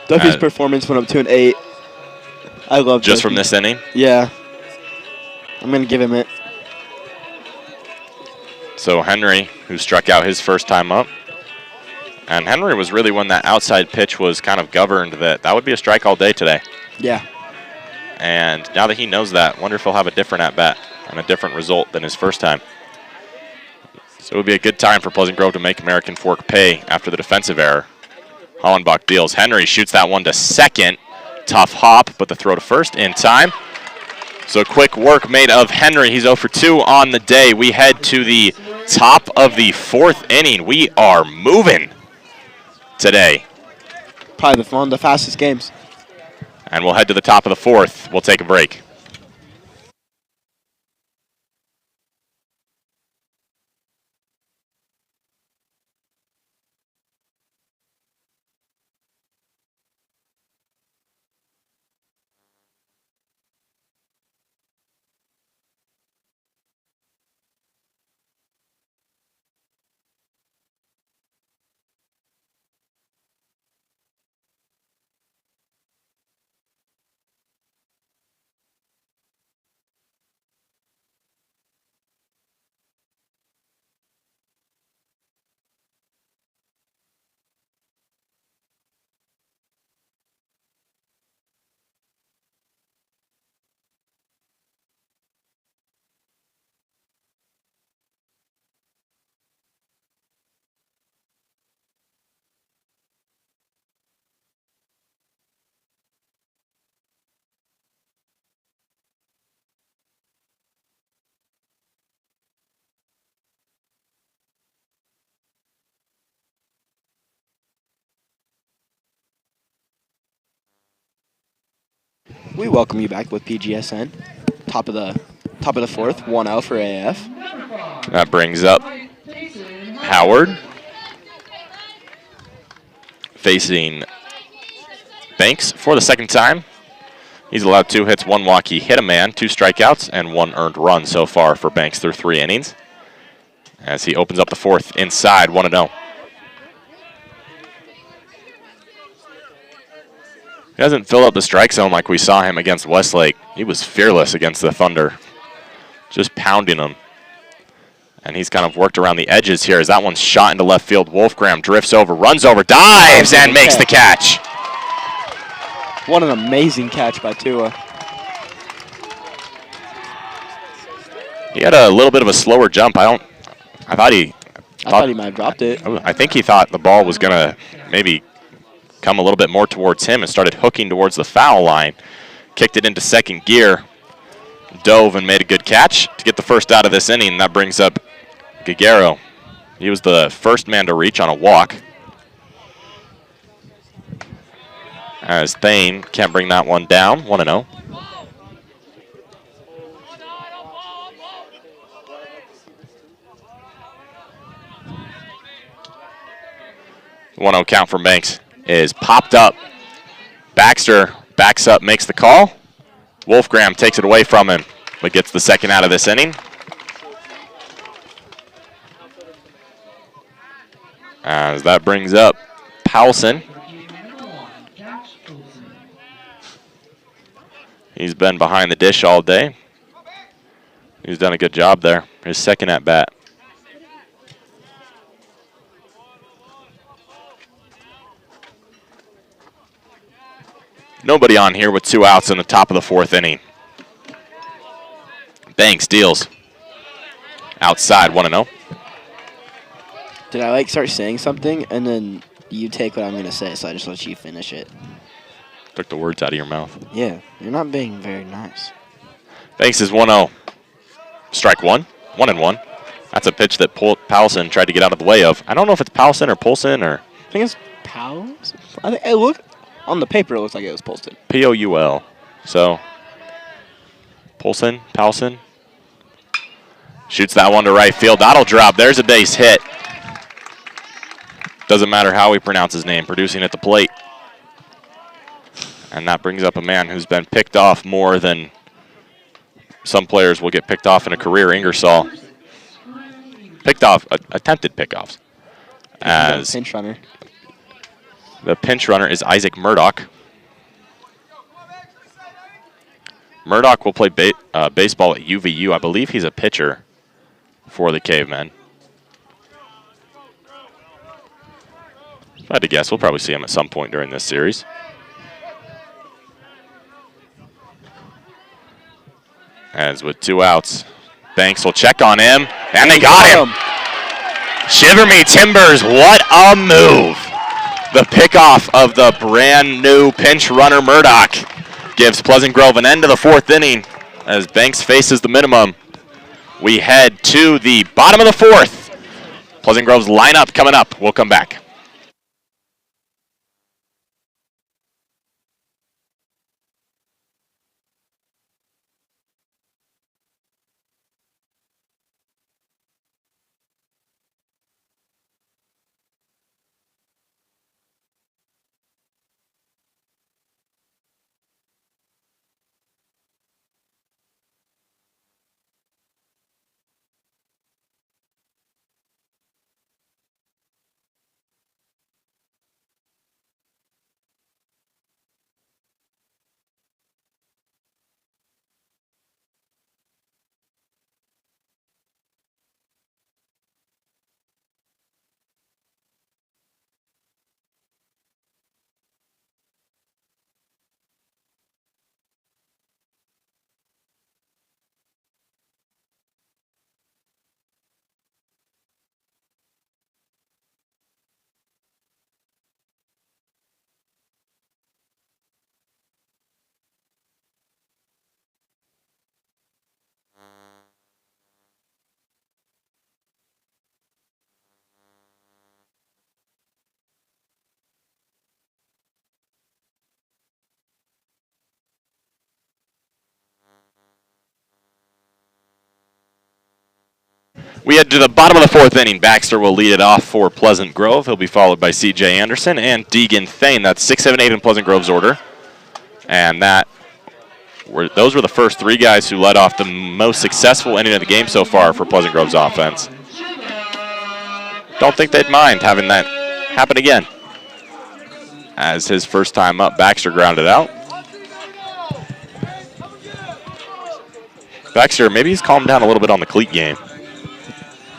Duffy's performance went up to an 8. I love Just Duffy. from this inning? Yeah. I'm going to give him it. So Henry, who struck out his first time up. And Henry was really when that outside pitch was kind of governed that would be a strike all day today. Yeah. And now that he knows that, wonder if he'll have a different at-bat and a different result than his first time. So it would be a good time for Pleasant Grove to make American Fork pay after the defensive error. Hollenbach deals. Henry shoots that one to second. Tough hop, but the throw to first in time. So quick work made of Henry. He's 0 for 2 on the day. We head to the top of the 4th inning. We are moving today. Probably one of the fastest games. And we'll head to the top of the 4th. We'll take a break. We welcome you back with PGSN. Top of the 4th, 1-0 for AF. That brings up Howard facing Banks for the second time. He's allowed 2 hits, 1 walk. He hit a man, 2 strikeouts, and 1 earned run so far for Banks through 3 innings. As he opens up the 4th inside, 1-0. He doesn't fill up the strike zone like we saw him against Westlake. He was fearless against the Thunder, just pounding them. And he's kind of worked around the edges here as that one's shot into left field. Wolfgram drifts over, runs over, dives, and makes the catch. What an amazing catch by Tua. He had a little bit of a slower jump. I thought he might have dropped it. I think he thought the ball was going to maybe come a little bit more towards him and started hooking towards the foul line. Kicked it into second gear. Dove and made a good catch to get the first out of this inning. That brings up Giguero. He was the first man to reach on a walk. As Thane can't bring that one down. 1-0. The 1-0 count from Banks is popped up. Baxter backs up, makes the call. Wolfgram takes it away from him, but gets the second out of this inning. As that brings up Powelson. He's been behind the dish all day. He's done a good job there. His second at bat. Nobody on here with 2 outs in the top of the 4th inning. Banks deals. Outside, 1-0. Did I start saying something and then you take what I'm going to say, so I just let you finish it? Took the words out of your mouth. Yeah, you're not being very nice. Banks is 1-0. Strike 1, 1-1. That's a pitch that Powelson tried to get out of the way of. I don't know if it's Powelson or Poulsen or... I think it's Powell's. I think, look, on the paper it looks like it was Poulsen. P-O-U-L. So, Powelson. Shoots that one to right field. That'll drop. There's a base hit. Doesn't matter how we pronounce his name, producing at the plate. And that brings up a man who's been picked off more than some players will get picked off in a career. Ingersoll picked off, attempted pickoffs. As pinch runner. The pinch runner is Isaac Murdoch. Murdoch will play baseball at UVU. I believe he's a pitcher for the Cavemen. If I had to guess, we'll probably see him at some point during this series. As with 2 outs, Banks will check on him, and they got him. Shiver me timbers, what a move. The pickoff of the brand new pinch runner Murdoch gives Pleasant Grove an end to the 4th inning as Banks faces the minimum. We head to the bottom of the 4th. Pleasant Grove's lineup coming up. We'll come back. We head to the bottom of the 4th inning. Baxter will lead it off for Pleasant Grove. He'll be followed by C.J. Anderson and Deegan Thane. That's 6, 7, 8 in Pleasant Grove's order. And those were the first 3 guys who led off the most successful inning of the game so far for Pleasant Grove's offense. Don't think they'd mind having that happen again. As his first time up, Baxter grounded out. Baxter, maybe he's calmed down a little bit on the cleat game.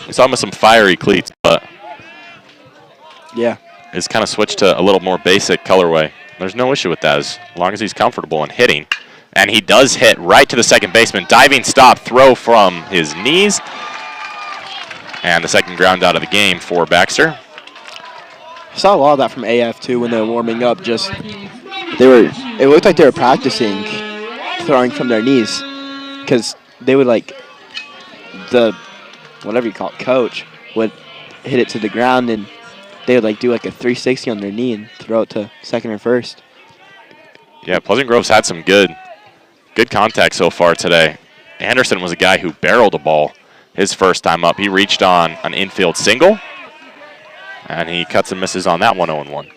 We saw him with some fiery cleats, but yeah, he's kind of switched to a little more basic colorway. There's no issue with that as long as he's comfortable in hitting. And he does hit right to the second baseman. Diving stop, throw from his knees. And the second ground out of the game for Baxter. I saw a lot of that from AF too when they were warming up. It looked like they were practicing throwing from their knees because they would whatever you call it, coach would hit it to the ground and they would do a 360 on their knee and throw it to second or first. Yeah, Pleasant Grove's had some good contact so far today. Anderson was a guy who barreled a ball his first time up. He reached on an infield single, and he cuts and misses on that one 0-1.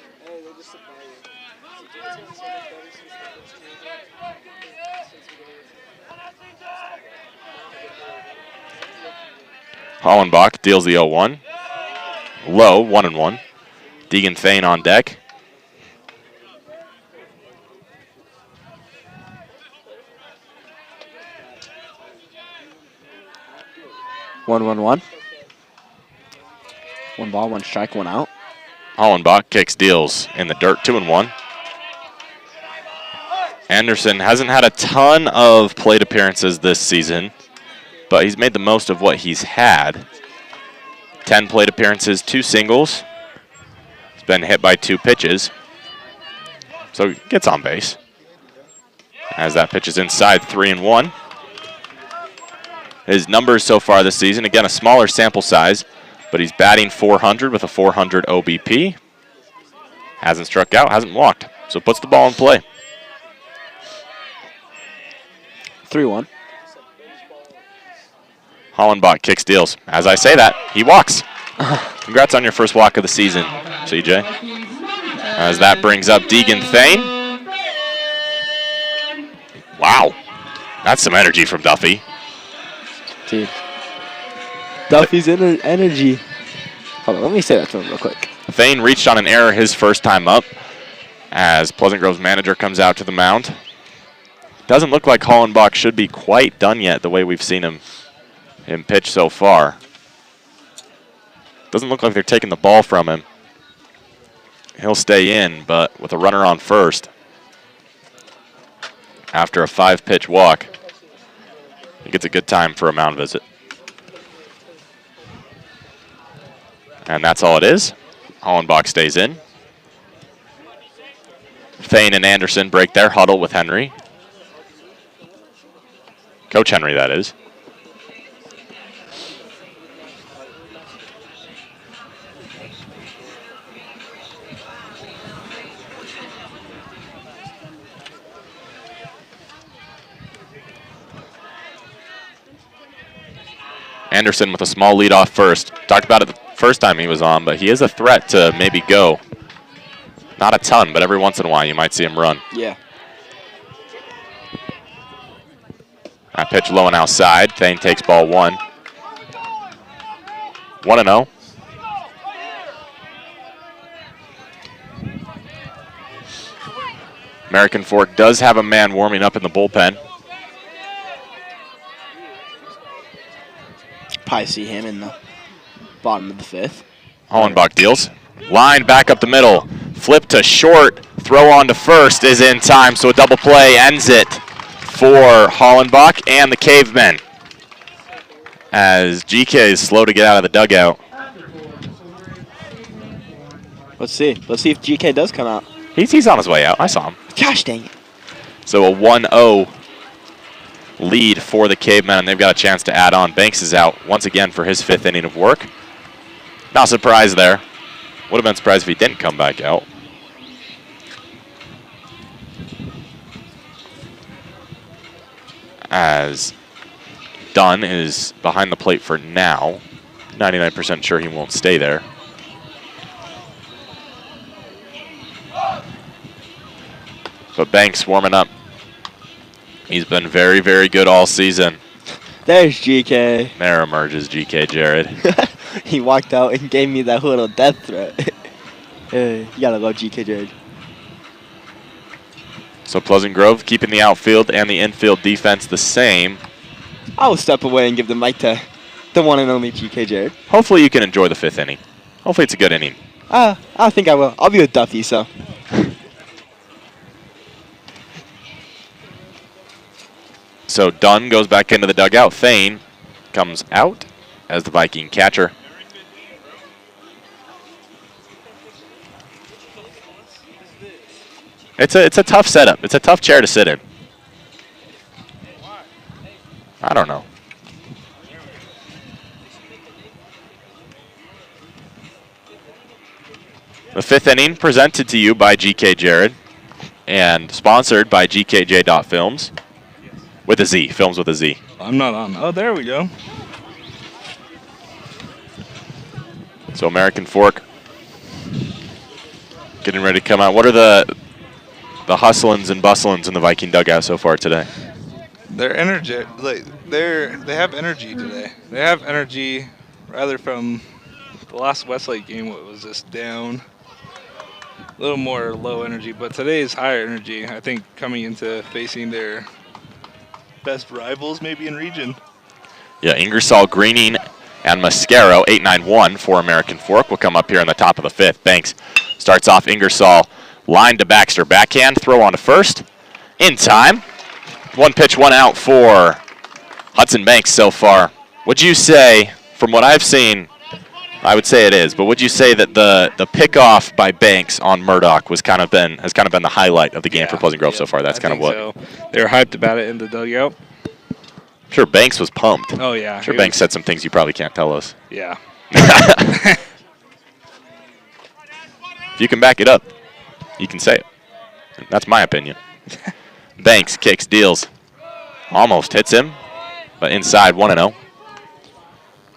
Hollenbach deals the 0-1. Low, 1-1. Deegan Thane on deck. One, 1-1. 1 ball, 1 strike, 1 out. Hollenbach kicks, deals in the dirt, 2-1. Anderson hasn't had a ton of plate appearances this season, but he's made the most of what he's had. 10 plate appearances, 2 singles. He's been hit by 2 pitches. So he gets on base. As that pitch is inside, 3-1. His numbers so far this season, again, a smaller sample size, but he's batting .400 with a .400 OBP. Hasn't struck out, hasn't walked, so puts the ball in play. 3-1. Hollenbach kicks, deals. As I say that, he walks. Congrats on your first walk of the season, CJ. As that brings up Deegan Thane. Wow, that's some energy from Duffy. Dude. Duffy's energy. Hold on, let me say that to him real quick. Thane reached on an error his first time up as Pleasant Grove's manager comes out to the mound. Doesn't look like Hollenbach should be quite done yet the way we've seen him pitch so far. Doesn't look like they're taking the ball from him. He'll stay in, but with a runner on first after a 5-pitch walk, he gets a good time for a mound visit. And that's all it is. Hollenbach stays in. Thane and Anderson break their huddle with Henry. Coach Henry, that is. Anderson with a small lead off first. Talked about it the first time he was on, but he is a threat to maybe go. Not a ton, but every once in a while you might see him run. Yeah. That pitch low and outside. Thane takes ball 1. 1-0. American Fork does have a man warming up in the bullpen. Probably see him in the bottom of the 5th. Hollenbach deals. Line back up the middle. Flip to short. Throw on to first is in time, so a double play ends it for Hollenbach and the Cavemen. As GK is slow to get out of the dugout. Let's see. Let's see if GK does come out. He's on his way out. I saw him. Gosh dang it. So a 1-0 lead for the Cavemen, and they've got a chance to add on. Banks is out once again for his 5th inning of work. Not surprised there. Would have been surprised if he didn't come back out. As Dunn is behind the plate for now. 99% sure he won't stay there. But Banks warming up. He's been very, very good all season. There's GK. There emerges GK Jared. He walked out and gave me that little death threat. You gotta love GK Jared. So Pleasant Grove keeping the outfield and the infield defense the same. I'll step away and give the mic to the one and only GK Jared. Hopefully you can enjoy the 5th inning. Hopefully it's a good inning. I think I will. I'll be with Duffy, so. So Dunn goes back into the dugout. Thane comes out as the Viking catcher. It's a tough setup. It's a tough chair to sit in. I don't know. The 5th inning presented to you by GK Jared and sponsored by GKJ.Films with a Z, Films with a Z. I'm not on. Oh, there we go. So American Fork getting ready to come out. What are the hustlins and bustlins in the Viking dugout so far today? They're energy. Like they have energy today. They have energy rather from the last Westlake game. What was this down? A little more low energy, but today is higher energy. I think coming into facing their best rivals maybe in region. Yeah, Ingersoll, Greening, and Mascaro, 8-9-1 for American Fork will come up here in the top of the 5th. Banks starts off Ingersoll, line to Baxter, backhand, throw on to first. In time. 1 pitch, 1 out for Hudson Banks so far. Would you say, from what I've seen, I would say it is, but would you say that the pickoff by Banks on Murdoch has kind of been the highlight of the game for Pleasant Grove so far? That's kind of what. So. They were hyped about it in the dugout. I'm sure Banks was pumped. Oh yeah. I'm sure Banks said some things you probably can't tell us. Yeah. If you can back it up, you can say it. That's my opinion. Banks kicks, deals, almost hits him, but inside 1-0.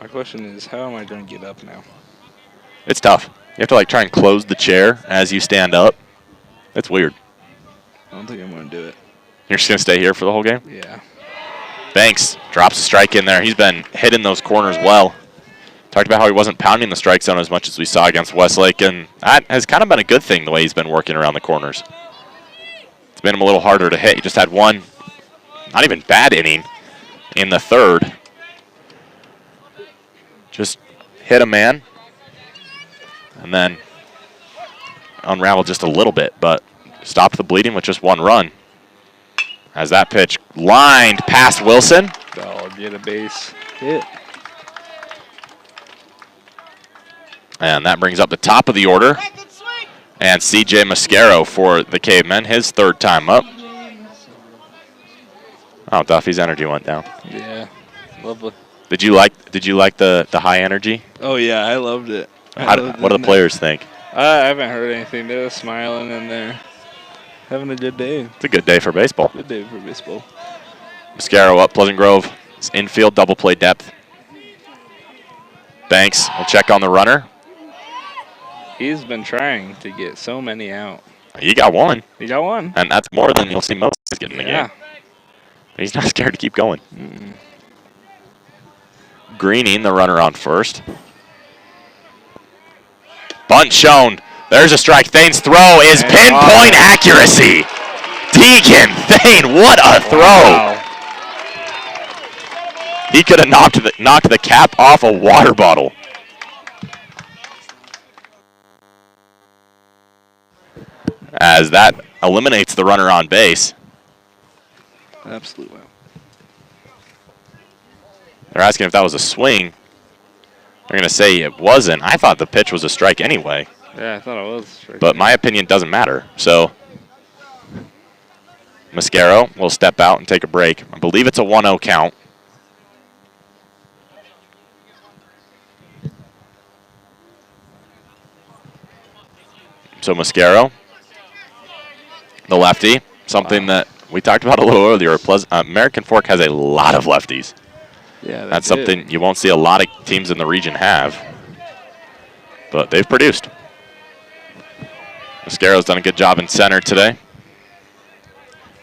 My question is, how am I going to get up now? It's tough. You have to try and close the chair as you stand up. It's weird. I don't think I'm going to do it. You're just going to stay here for the whole game? Yeah. Banks drops a strike in there. He's been hitting those corners well. Talked about how he wasn't pounding the strike zone as much as we saw against Westlake, and that has kind of been a good thing the way he's been working around the corners. It's made him a little harder to hit. He just had one, not even bad inning in the third. Just hit a man and then unraveled just a little bit, but stopped the bleeding with just one run. As that pitch lined past Wilson. Oh, get a base hit. And that brings up the top of the order. And CJ Mascaro for the Cavemen, his third time up. Oh, Duffy's energy went down. Yeah, lovely. Did you like the high energy? Oh yeah, I loved it. What do the players think? I haven't heard anything. They were smiling in there, having a good day. It's a good day for baseball. Good day for baseball. Mascaro up, Pleasant Grove. It's infield double play depth. Banks will check on the runner. He's been trying to get so many out. He got one. He got one. And that's more than you'll see most guys get in the game. He's not scared to keep going. Greening, the runner on first. Bunt shown. There's a strike. Thane's throw is pinpoint accuracy. Deacon Thane, what a throw. Wow. He could have knocked the cap off a water bottle. As that eliminates the runner on base. Absolutely. They're asking if that was a swing. They're going to say it wasn't. I thought the pitch was a strike anyway. Yeah, I thought it was. But my opinion doesn't matter. So Mascaro will step out and take a break. I believe it's a 1-0 count. So Mascaro, the lefty, something that we talked about a little earlier. American Fork has a lot of lefties. Yeah, that's something you won't see a lot of teams in the region have. But they've produced. Mascaro's done a good job in center today.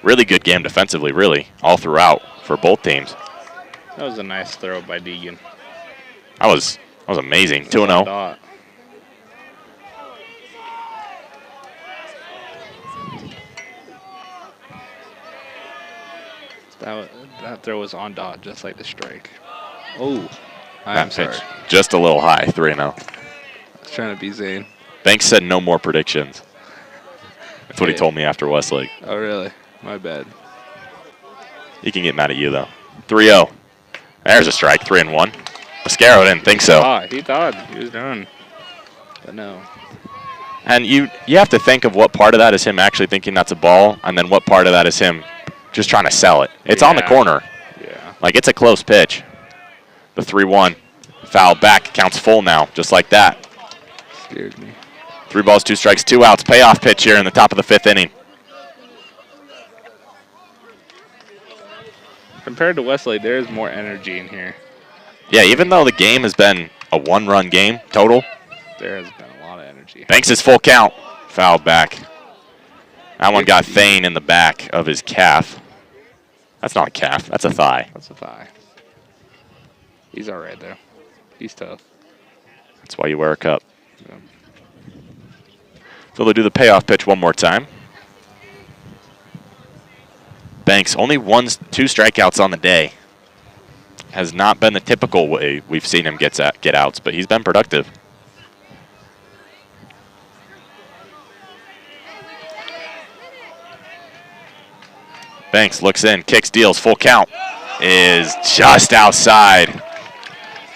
Really good game defensively, really, all throughout for both teams. That was a nice throw by Deegan. That was amazing. 2-0. That throw was on dot, just like the strike. Oh, I'm sorry. Just a little high, 3-0. I was trying to be Zane. Banks said no more predictions. That's what he told me after Westlake. Oh, really? My bad. He can get mad at you, though. 3-0. There's a strike, 3-1. Mascaro didn't think so. He thought he was done, but no. And you have to think of what part of that is him actually thinking that's a ball, and then what part of that is him just trying to sell it. It's on the corner. Yeah. Like, it's a close pitch. The 3-1. Foul back. Counts full now, just like that. Scared me. 3 balls, 2 strikes, 2 outs. Payoff pitch here in the top of the 5th inning. Compared to Westlake, there is more energy in here. Yeah, even though the game has been a 1-run game total, there has been a lot of energy. Banks is full count. Foul back. That one got Thane in the back of his calf. That's not a calf. That's a thigh. That's a thigh. He's all right, though. He's tough. That's why you wear a cup. Yeah. So they'll do the payoff pitch one more time. Banks, only 2 strikeouts on the day. Has not been the typical way we've seen him get outs, but he's been productive. Banks looks in, kicks, deals, full count. Is just outside.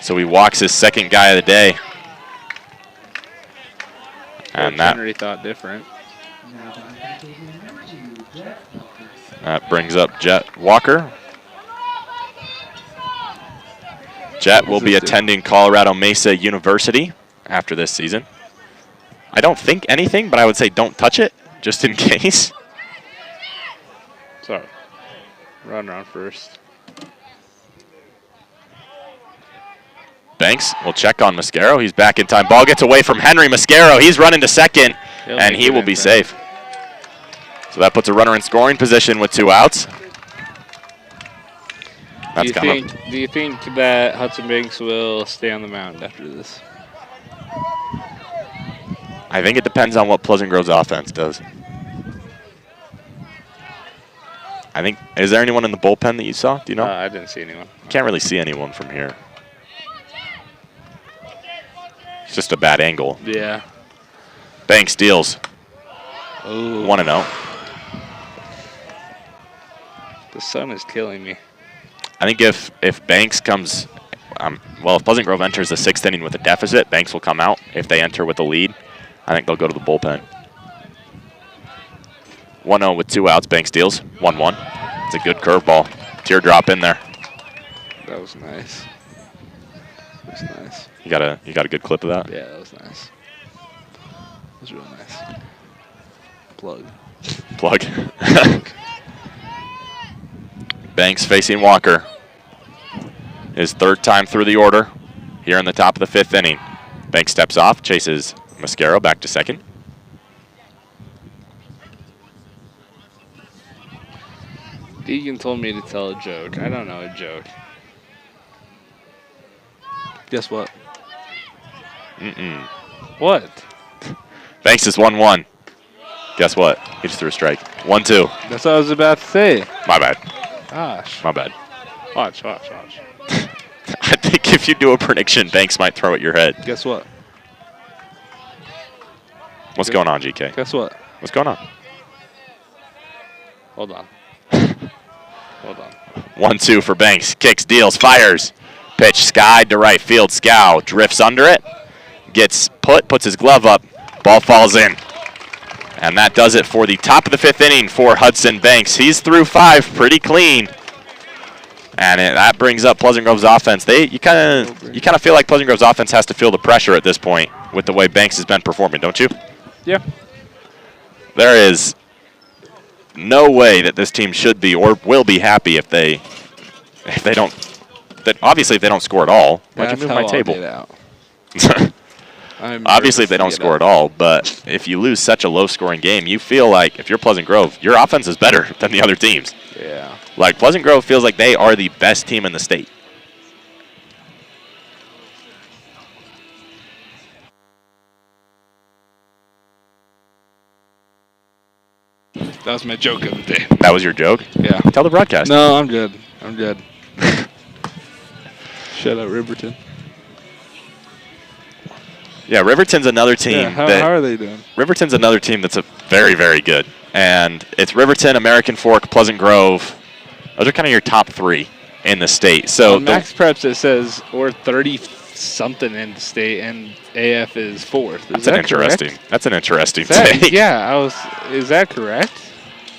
So he walks his second guy of the day. And Henry thought different. That brings up Jet Walker. Jet will be attending Colorado Mesa University after this season. I don't think anything, but I would say don't touch it, just in case. Sorry. Run around first. Banks will check on Mascaro. He's back in time. Ball gets away from Henry Mascaro. He's running to second, and he will be safe. So that puts a runner in scoring position with 2 outs. That's coming. Do you think that Hudson Banks will stay on the mound after this? I think it depends on what Pleasant Grove's offense does. I think, is there anyone in the bullpen that you saw? Do you know? I didn't see anyone. Can't really see anyone from here. It's just a bad angle. Yeah. Banks deals. Oh. 1-0. The sun is killing me. I think if Banks comes, well, if Pleasant Grove enters the 6th inning with a deficit, Banks will come out. If they enter with a lead, I think they'll go to the bullpen. 1-0 with 2 outs. Banks deals. 1-1. It's a good curveball. Teardrop in there. That was nice. That was nice. You got a good clip of that? Yeah, that was nice. That was real nice. Plug. Plug. Banks facing Walker. His 3rd time through the order here in the top of the 5th inning. Banks steps off, chases Mascaro back to 2nd. Deegan told me to tell a joke. I don't know a joke. Guess what? What? Banks is 1-1. Guess what? He just threw a strike. 1-2. That's what I was about to say. My bad. Gosh. My bad. Watch. I think if you do a prediction, Banks might throw at your head. Guess what? What's going on, GK? Guess what? What's going on? Hold on. Hold on. 1-2 for Banks. Kicks, deals, fires. Pitch skied to right field. Scow drifts under it. Gets puts his glove up. Ball falls in. And that does it for the top of the 5th inning for Hudson Banks. He's through 5 pretty clean. And that brings up Pleasant Grove's offense. You kind of feel like Pleasant Grove's offense has to feel the pressure at this point with the way Banks has been performing, don't you? Yeah. There is no way that this team should be or will be happy if they don't. Obviously, if they don't score at all. Why'd you move my table? Obviously, if they don't score at all, but if you lose such a low-scoring game, you feel like if you're Pleasant Grove, your offense is better than the other teams. Yeah. Like, Pleasant Grove feels like they are the best team in the state. That was my joke of the day. That was your joke? Yeah. Tell the broadcast. No, I'm good. Shut up, Riverton. Yeah, Riverton's another team. Yeah, how are they doing? Riverton's another team that's very, very good. And it's Riverton, American Fork, Pleasant Grove. Those are kind of your top 3 in the state. So on Max Preps, it says we're 30-something in the state, and AF is 4th. Is that correct? That's an interesting take. Yeah, is that correct?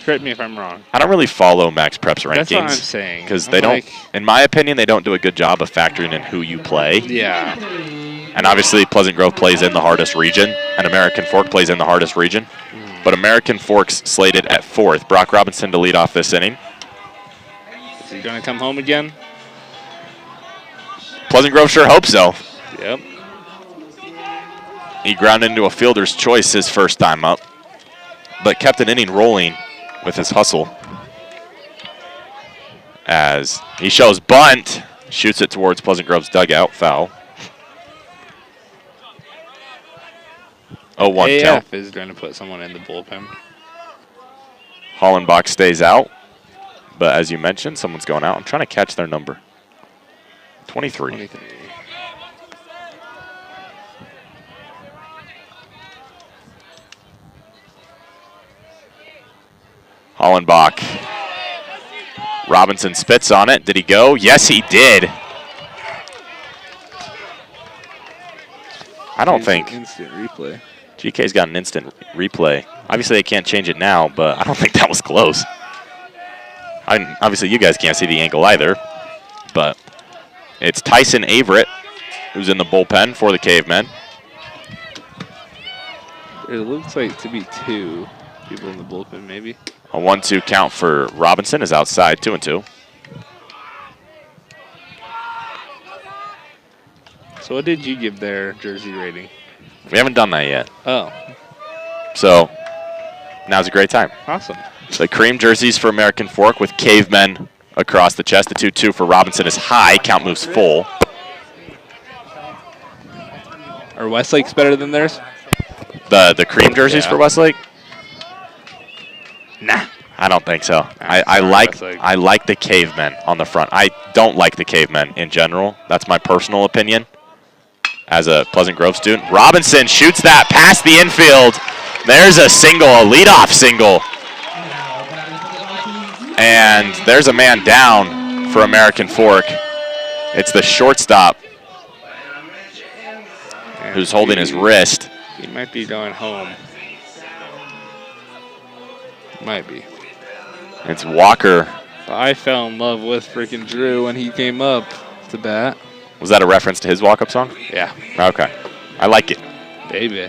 Correct me if I'm wrong. I don't really follow Max Preps rankings. That's what I'm saying. Because they don't, in my opinion, they don't do a good job of factoring in who you play. Yeah. And obviously, Pleasant Grove plays in the hardest region, and American Fork plays in the hardest region. But American Fork's slated at 4th. Brock Robinson to lead off this inning. Is he going to come home again? Pleasant Grove sure hopes so. Yep. He grounded into a fielder's choice his first time up, but kept an inning rolling with his hustle. As he shows bunt, shoots it towards Pleasant Grove's dugout, foul. 0-1 count. AF is going to put someone in the bullpen. Hollenbach stays out, but as you mentioned, someone's going out. I'm trying to catch their number. 23. Hollenbach. Robinson spits on it. Did he go? Yes, he did. I don't think. Instant replay. GK's got an instant replay. Obviously, they can't change it now, but I don't think that was close. Obviously, you guys can't see the angle either, but it's Tyson Averett who's in the bullpen for the Cavemen. It looks like to be 2 people in the bullpen, maybe. A 1-2 count for Robinson is outside, 2-2. So what did you give their jersey rating? We haven't done that yet. Oh. So now's a great time. Awesome. The cream jerseys for American Fork with Cavemen across the chest. The 2-2 for Robinson is high. Count moves full. Are Westlake's better than theirs? The cream jerseys Yeah. for Westlake? Nah, I don't think so. I sorry, like Westlake. I like the cavemen on the front. I don't like the cavemen in general. That's my personal opinion as a Pleasant Grove student. Robinson shoots that past the infield. There's a single, a leadoff single. And there's a man down for American Fork. It's the shortstop who's holding his wrist. He might be going home. Might be. It's Walker. But I fell in love with freaking Drew when he came up to bat. Was that a reference to his walk-up song? Yeah, Okay. I like it. baby.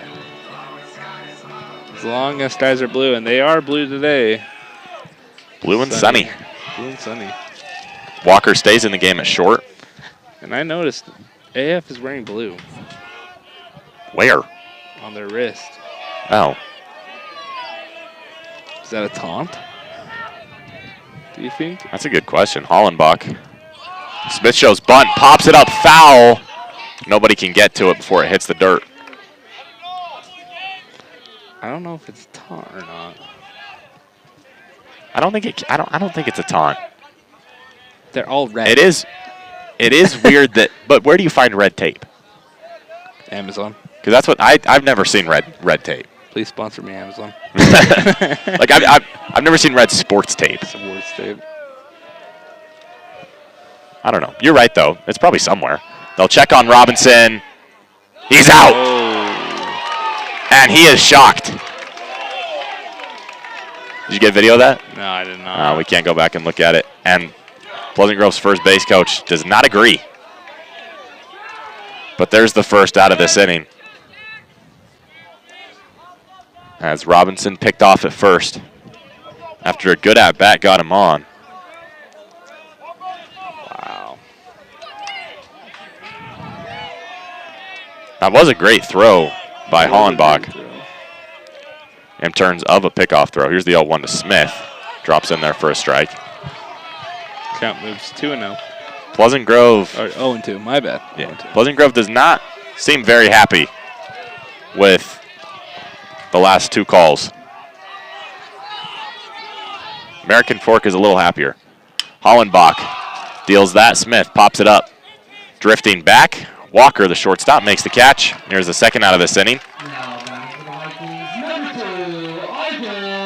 As long as skies are blue, and they are blue today. Blue and sunny. Blue and sunny. Walker stays in the game at short. And I noticed AF is wearing blue Where? on their wrist. Oh. Is that a taunt? Do you think? That's a good question. Hollenbach. Smith shows bunt, pops it up, foul. Nobody can get to it before it hits the dirt. I don't know if it's a taunt or not. I don't think it's a taunt. They're all red. It is weird that, but where do you find red tape? Amazon. Because that's what I've never seen red tape. Please sponsor me, Amazon. Like I've never seen red sports tape. Awards tape. I don't know. You're right though. It's probably somewhere. They'll check on Robinson. He's out, Oh. and he is shocked. Did you get video of that? No, I did not. We can't go back and look at it. And Pleasant Grove's first base coach does not agree. But there's the first out of this inning. As Robinson picked off at first. After a good at-bat got him on. Wow. That was a great throw by Hollenbach in terms of a pickoff throw. Here's the 0-1 to Smith. Drops in there for a strike. Count moves 2-0. Pleasant Grove. Or 0-2. My bad. Yeah. Pleasant Grove does not seem very happy with the last two calls. American Fork is a little happier. Hollenbach deals that. Smith pops it up. Drifting back. Walker, the shortstop, makes the catch. Here's the second out of this inning. Now back for the Vikings,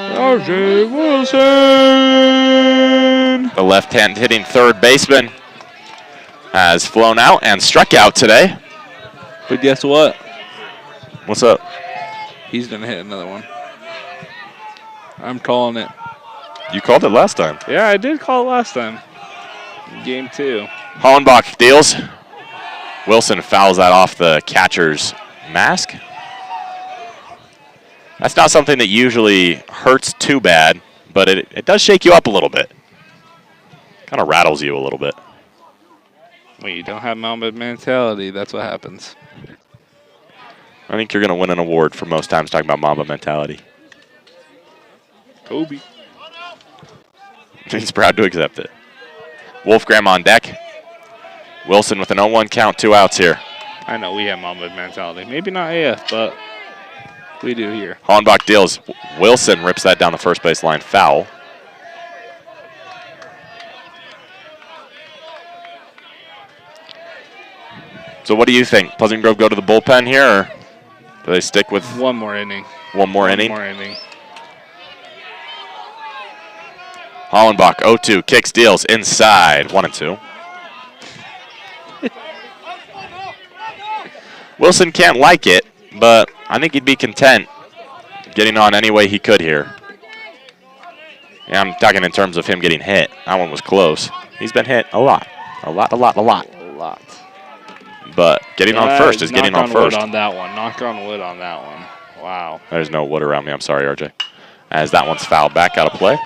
number 2, RJ Wilson. The left-hand hitting third baseman has flown out and struck out today. But guess what? What's up? He's going to hit another one. I'm calling it. You called it last time. Yeah, I did call it last time. Game 2. Hollenbach deals. Wilson fouls that off the catcher's mask. That's not something that usually hurts too bad, but it does shake you up a little bit. Kind of rattles you a little bit. When you don't have Mamba mentality, that's what happens. I think you're going to win an award for most times talking about Mamba mentality. Kobe. He's proud to accept it. Wolfgram on deck. Wilson with an 0-1 count, 2 outs here. I know we have Mamba mentality. Maybe not AF, but we do here. Hollenbach deals. Wilson rips that down the first base line, foul. So what do you think? Pleasant Grove go to the bullpen here, or do they stick with One more inning. one more inning? One more inning. Hollenbach 0-2, kicks, deals, inside, 1-2. Wilson can't like it, but I think he'd be content getting on any way he could here. Yeah, I'm talking in terms of him getting hit. That one was close. He's been hit a lot. A lot. A lot. But getting on first is getting on first. Knock on wood on that one. Knock on wood on that one. Wow. There's no wood around me. I'm sorry, RJ. As that one's fouled back out of play.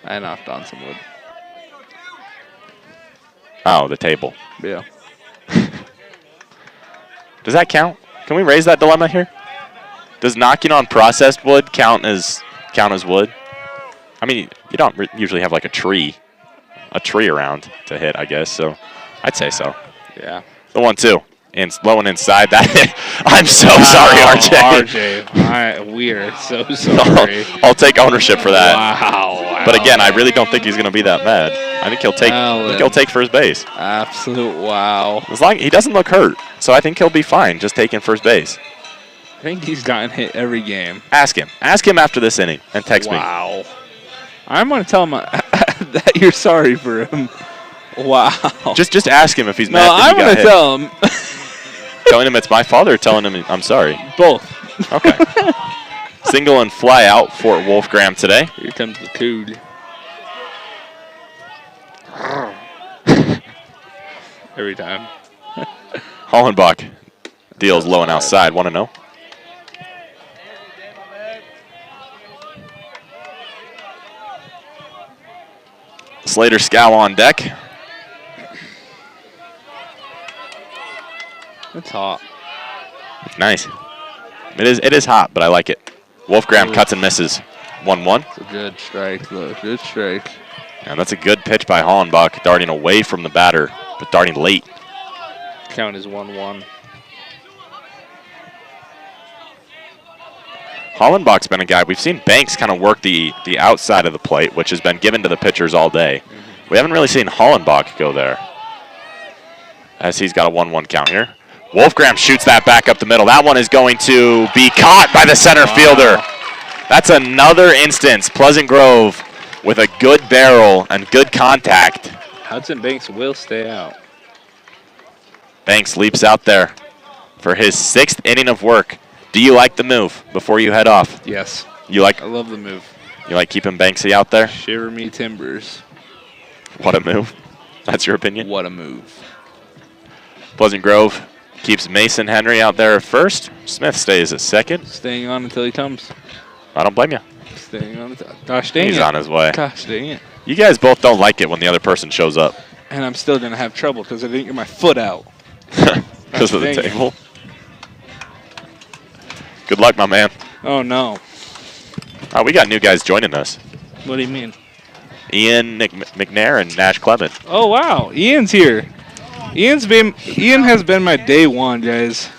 I knocked on some wood. Oh, the table. Yeah. Does that count? Can we raise that dilemma here? Does knocking on processed wood count as wood? I mean, you don't usually have like a tree a tree around to hit, I guess. So I'd say so. Yeah. The 1-2. And low and inside. That I'm so sorry, RJ. We are so sorry. I'll take ownership for that. Wow. But again, I really don't think he's going to be that mad. I think he'll take first base. Absolute wow. As long he doesn't look hurt, so I think he'll be fine just taking first base. I think he's gotten hit every game. Ask him. Ask him after this inning and text me. Wow. I'm going to tell him that you're sorry for him. Wow. Just ask him if he's mad. No, I'm going to tell him. Telling him it's my fault or telling him I'm sorry? Both. Okay. Single and fly out for Wolfgram today. Here comes the cood. Every time. Hollenbach deals low and outside. 1-0. Slater Scow on deck. It's hot. Nice. It is hot, but I like it. Wolfgram cuts and misses. 1-1. It's a good strike, though. Good strike. And that's a good pitch by Hollenbach, darting away from the batter, but darting late. Count is 1-1. Hollenbach's been a guy. We've seen Banks kind of work the outside of the plate, which has been given to the pitchers all day. We haven't really seen Hollenbach go there, as he's got a 1-1 count here. Wolfgram shoots that back up the middle. That one is going to be caught by the center fielder. That's another instance. Pleasant Grove with a good barrel and good contact. Hudson Banks will stay out. Banks leaps out there for his 6th inning of work. Do you like the move before you head off? Yes. I love the move. You like keeping Banksy out there? Shiver me timbers. What a move. That's your opinion? What a move. Pleasant Grove keeps Mason Henry out there at first. Smith stays at second. Staying on until he comes. I don't blame you. Staying on until. Gosh dang it. He's on his way. Gosh dang it. You guys both don't like it when the other person shows up. And I'm still going to have trouble because I didn't get my foot out. Because of the Dang it. table. Good luck, my man. Oh, no. We got new guys joining us. What do you mean? Ian McNair and Nash Clement. Oh, wow. Ian's here. Ian has been my day one, guys.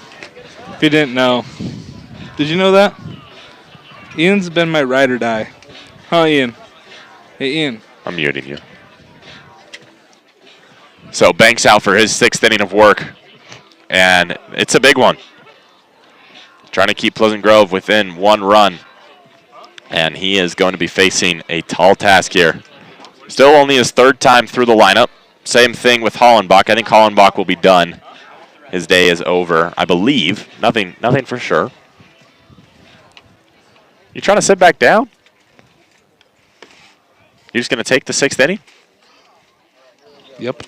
If you didn't know. Did you know that? Ian's been my ride or die. Huh, Ian? Hey, Ian. I'm muting you. So Banks out for his 6th inning of work. And it's a big one. Trying to keep Pleasant Grove within 1 run. And he is going to be facing a tall task here. Still only his 3rd time through the lineup. Same thing with Hollenbach. I think Hollenbach will be done. His day is over, I believe. Nothing for sure. You trying to sit back down? You're just going to take the 6th inning? Yep.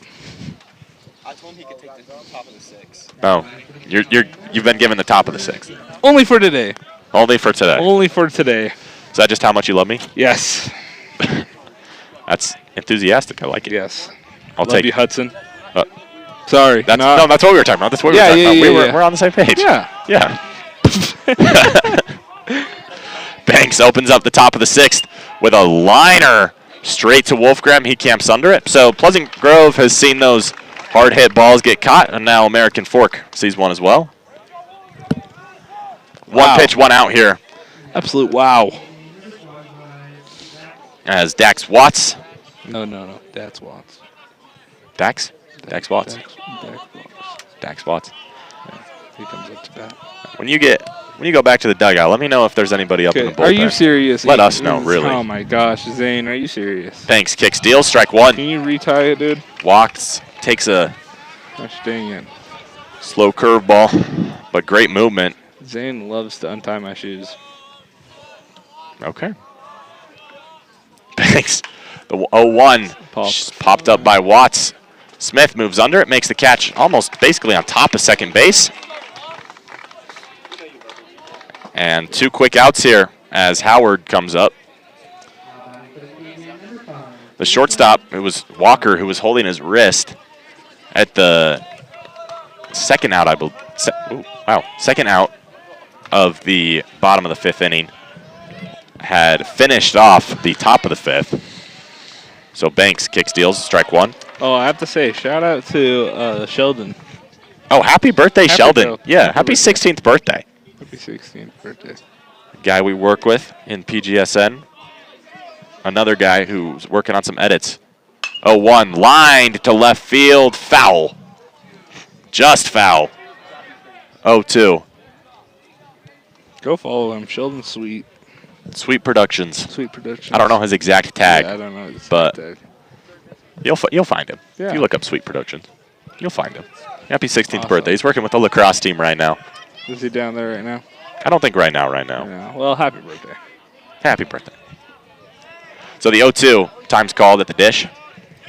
I told him he could take the top of the 6. Oh, you've been given the top of the 6th. Only for today. Only for today. Only for today. Is that just how much you love me? Yes. That's enthusiastic. I like it. Yes. I'll Love take you, Hudson. Uh, Sorry. that's what we were talking about. That's what we were talking about. We're on the same page. Yeah. Yeah. Banks opens up the top of the 6th with a liner straight to Wolfgram. He camps under it. So Pleasant Grove has seen those hard hit balls get caught, and now American Fork sees one as well. Wow. 1 pitch, 1 out here. Absolute wow. As Dax Watts. No. That's Watts. Dax Watts. Dax Watts. Yeah, he comes up to bat. When you go back to the dugout, let me know if there's anybody up in the bullpen. Are you serious? Let us know, really. Oh my gosh, Zane, are you serious? Banks kicks, deals, strike 1. Can you retie it, dude? Walks, takes a Gosh dang it. slow curveball, but great movement. Zane loves to untie my shoes. Okay. Banks, the 0-1 popped up by Watts. Smith moves under it, makes the catch almost basically on top of second base. And 2 quick outs here as Howard comes up. The shortstop, it was Walker who was holding his wrist at the second out, I believe. Second out of the bottom of the 5th inning. Had finished off the top of the 5th. So Banks kick steals, strike one. Oh, I have to say, shout out to Sheldon. Oh, happy birthday, Happy Sheldon. Sheldon. Yeah, Happy happy birthday. 16th birthday. Happy 16th birthday. Guy we work with in PGSN. Another guy who's working on some edits. 0-1, lined to left field, foul. Just foul. 0-2. Go follow him. Sheldon Sweet. Sweet Productions. Sweet production. I don't know his exact tag, Yeah, I don't know his but- tag. you'll find him. Yeah. If you look up Sweet Productions, you'll find him. Happy 16th Awesome. birthday. He's working with the lacrosse team right now. Is he down there right now? I don't think right now. Yeah. Well, happy birthday. Happy birthday. So the 0-2, time's called at the dish.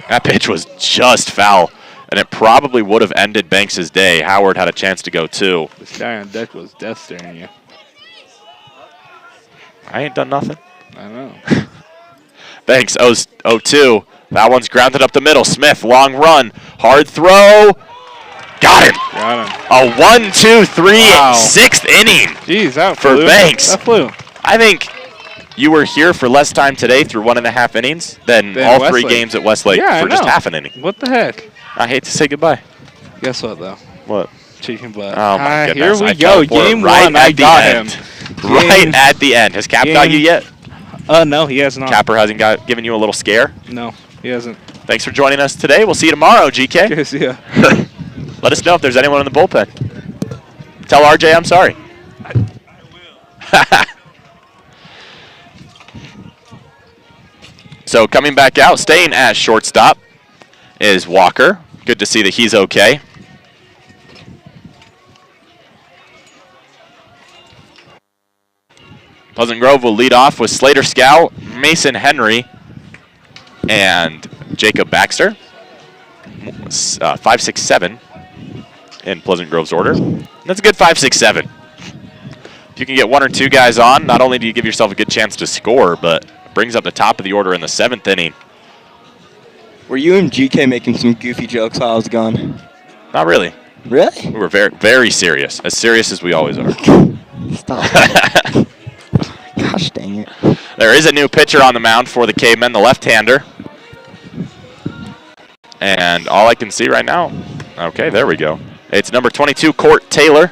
That pitch was just foul, and it probably would have ended Banks' day. Howard had a chance to go two. This guy on deck was death staring you. I ain't done nothing. I know. Banks 0-2. That one's grounded up the middle. Smith, long run, hard throw. Got him. Got him. A 1-2-3 Wow. sixth inning. Jeez, that For flew. Banks. That flew. I think you were here for less time today through 1.5 innings than Than all three Westlake. games at Westlake Yeah, I for just know. half an inning. What the heck? I hate to say goodbye. Guess what, though? What? Chicken butt. Oh my Here goodness! we I go. fell for it Game right one. at I the got end. him. Right Game- at the end. Has Cap got you yet? No, he has not. Capper hasn't given you a little scare. No, he hasn't. Thanks for joining us today. We'll see you tomorrow, GK. Guess, yeah. Let us know if there's anyone in the bullpen. Tell RJ I'm sorry. So coming back out, staying at shortstop is Walker. Good to see that he's okay. Pleasant Grove will lead off with Slater Scow, Mason Henry, and Jacob Baxter. 5, 6, 7 in Pleasant Grove's order. That's a good 5, 6, 7. If you can get one or two guys on, not only do you give yourself a good chance to score, but it brings up the top of the order in the 7th inning. Were you and GK making some goofy jokes while I was gone? Not really. Really? We were very, very serious. As serious as we always are. Stop. Gosh dang it. There is a new pitcher on the mound for the Cavemen, the left-hander. And all I can see right now, okay, there we go. It's number 22, Court Taylor.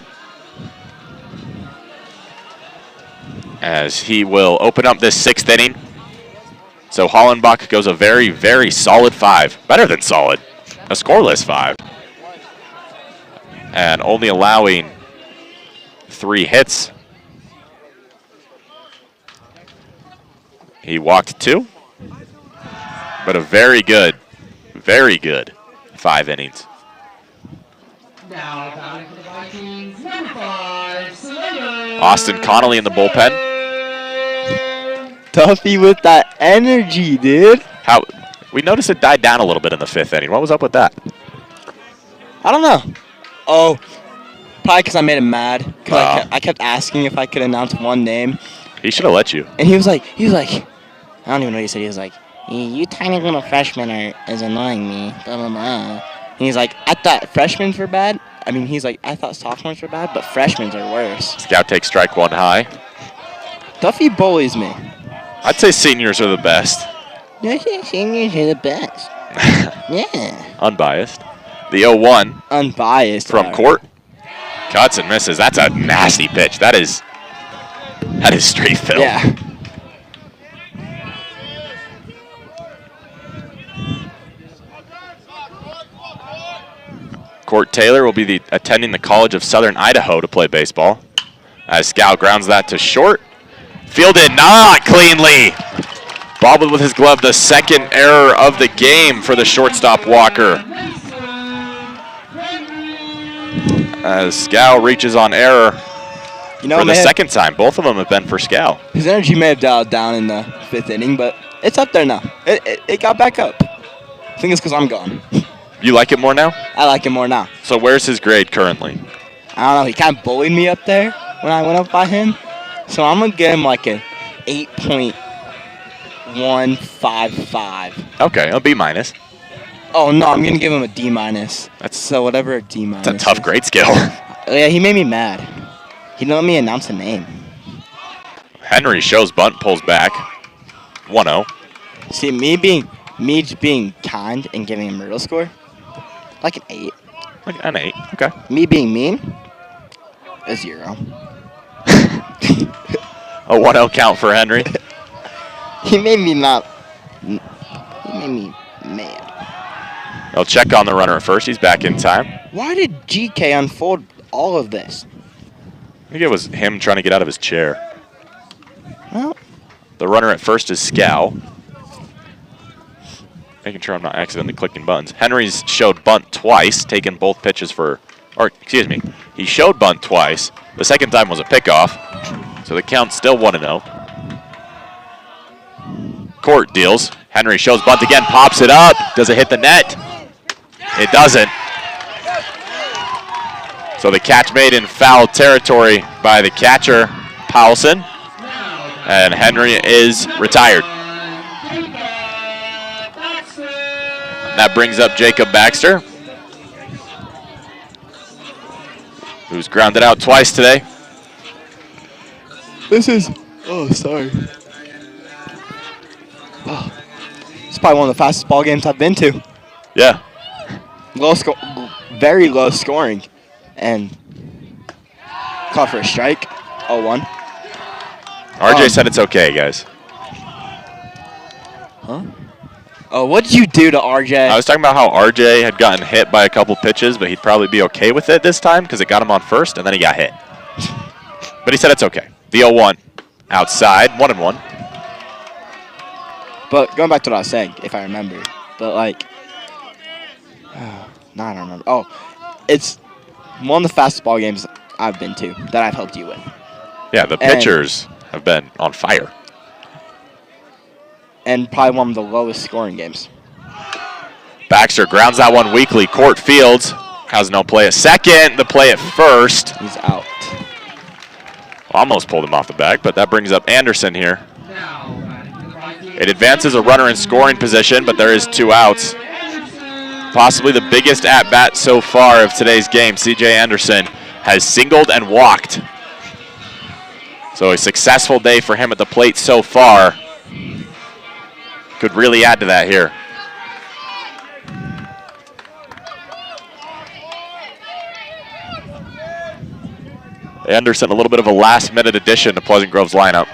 As he will open up this 6th inning. So Hollenbach goes a very, very solid 5. Better than solid. A scoreless 5. And only allowing 3 hits. He walked 2. But a very good 5 innings. Now batting for the Vikings, number 5, Slater. Austin Connolly in the bullpen. Duffy with that energy, dude. We noticed it died down a little bit in the 5th inning. What was up with that? I don't know. Oh, probably because I made him mad. 'Cause Wow. I kept asking if I could announce one name. He should have let you. And he was like, I don't even know what he said. He was like, you tiny little freshmen is annoying me, blah, blah, blah. And he's like, I thought freshmen were bad. I mean, he's like, I thought sophomores were bad, but freshmen are worse. Scout takes strike 1 high. Duffy bullies me. I'd say seniors are the best. Yeah, seniors are the best. Yeah. Unbiased. The 0-1 Unbiased. from alright. Court. Cuts and misses. That's a nasty pitch. That is straight fill. Yeah. Court Taylor will be attending the College of Southern Idaho to play baseball. As Scout grounds that to short. Fielded not cleanly. Bobbled with his glove, the 2nd error of the game for the shortstop Walker. As Scow reaches on error You know, for the man, 2nd time. Both of them have been for Scow. his energy may have dialed down in the 5th inning, but it's up there now. It got back up. I think it's because I'm gone. You like it more now? I like him more now. So where's his grade currently? I don't know. He kind of bullied me up there when I went up by him. So I'm going to give him like an 8.155. Okay, a B minus. Oh, no. I'm going to give him a D minus. That's- So whatever a D minus. That's a tough is. grade scale. Yeah, he made me mad. He didn't let me announce a name. Henry shows bunt, pulls back. 1-0. See, me being Me just being kind and giving him a real score, like an 8. Like an 8. Okay. Me being mean, a 0. A 1-0 count for Henry. He made me not. He made me mad. They'll check on the runner at first. He's back in time. Why did GK unfold all of this? I think it was him trying to get out of his chair. Well, The runner at first is Scow. Making sure I'm not accidentally clicking buttons. Henry's showed bunt twice, taken both pitches for, or excuse me, he showed bunt twice. The second time was a pickoff, so the count's still 1-0. Court deals. Henry shows bunt again, pops it up. Does it hit the net? It doesn't. So the catch made in foul territory by the catcher, Powelson. And Henry is retired. That brings up Jacob Baxter, who's grounded out twice today. this is. Oh, sorry. Oh, it's probably one of the fastest ball games I've been to. Yeah. Very low scoring, and call for a strike. 0-1. RJ said it's okay, guys. Oh, what did you do to RJ? I was talking about how RJ had gotten hit by a couple pitches, but he'd probably be okay with it this time because it got him on first, and then he got hit. But he said it's okay. The 0-1 outside, 1-1. But going back to what I was saying, if I remember, but like, no, I don't remember. Oh, it's one of the fastest ball games I've been to that I've helped you with. Yeah, the And- pitchers have been on fire. And probably one of the lowest scoring games. Baxter grounds that one weakly. Court Fields has no play at second. The play at first. He's out. Almost pulled him off the back, but that brings up Anderson here. It advances a runner in scoring position, but there is 2 outs. Possibly the biggest at-bat so far of today's game. C.J. Anderson has singled and walked. So a successful day for him at the plate so far. Could really add to that here. Anderson, a little bit of a last-minute addition to Pleasant Grove's lineup,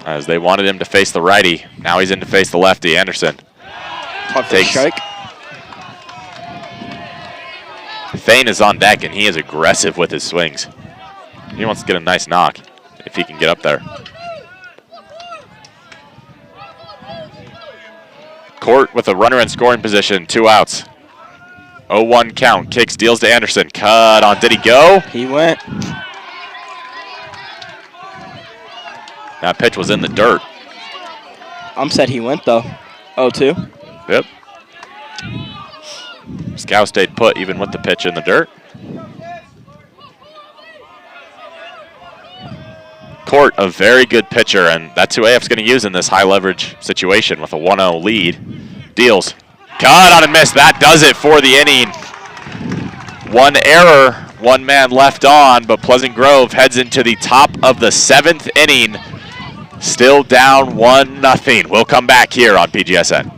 as they wanted him to face the righty. Now he's in to face the lefty. Anderson Call for a takes. strike. Thane is on deck, and he is aggressive with his swings. He wants to get a nice knock if he can get up there. Court with a runner in scoring position, 2 outs. 0-1 count, kicks, deals to Anderson. Cut on, did he go? He went. That pitch was in the dirt. Said he went though. 0-2. Yep. Scow stayed put even with the pitch in the dirt. Court, a very good pitcher, and that's who AF's going to use in this high leverage situation with a 1-0 lead. Deals. Cut on and miss. That does it for the inning. One error, 1 man left on, but Pleasant Grove heads into the top of the 7th inning. Still down 1-0. We'll come back here on PGSN.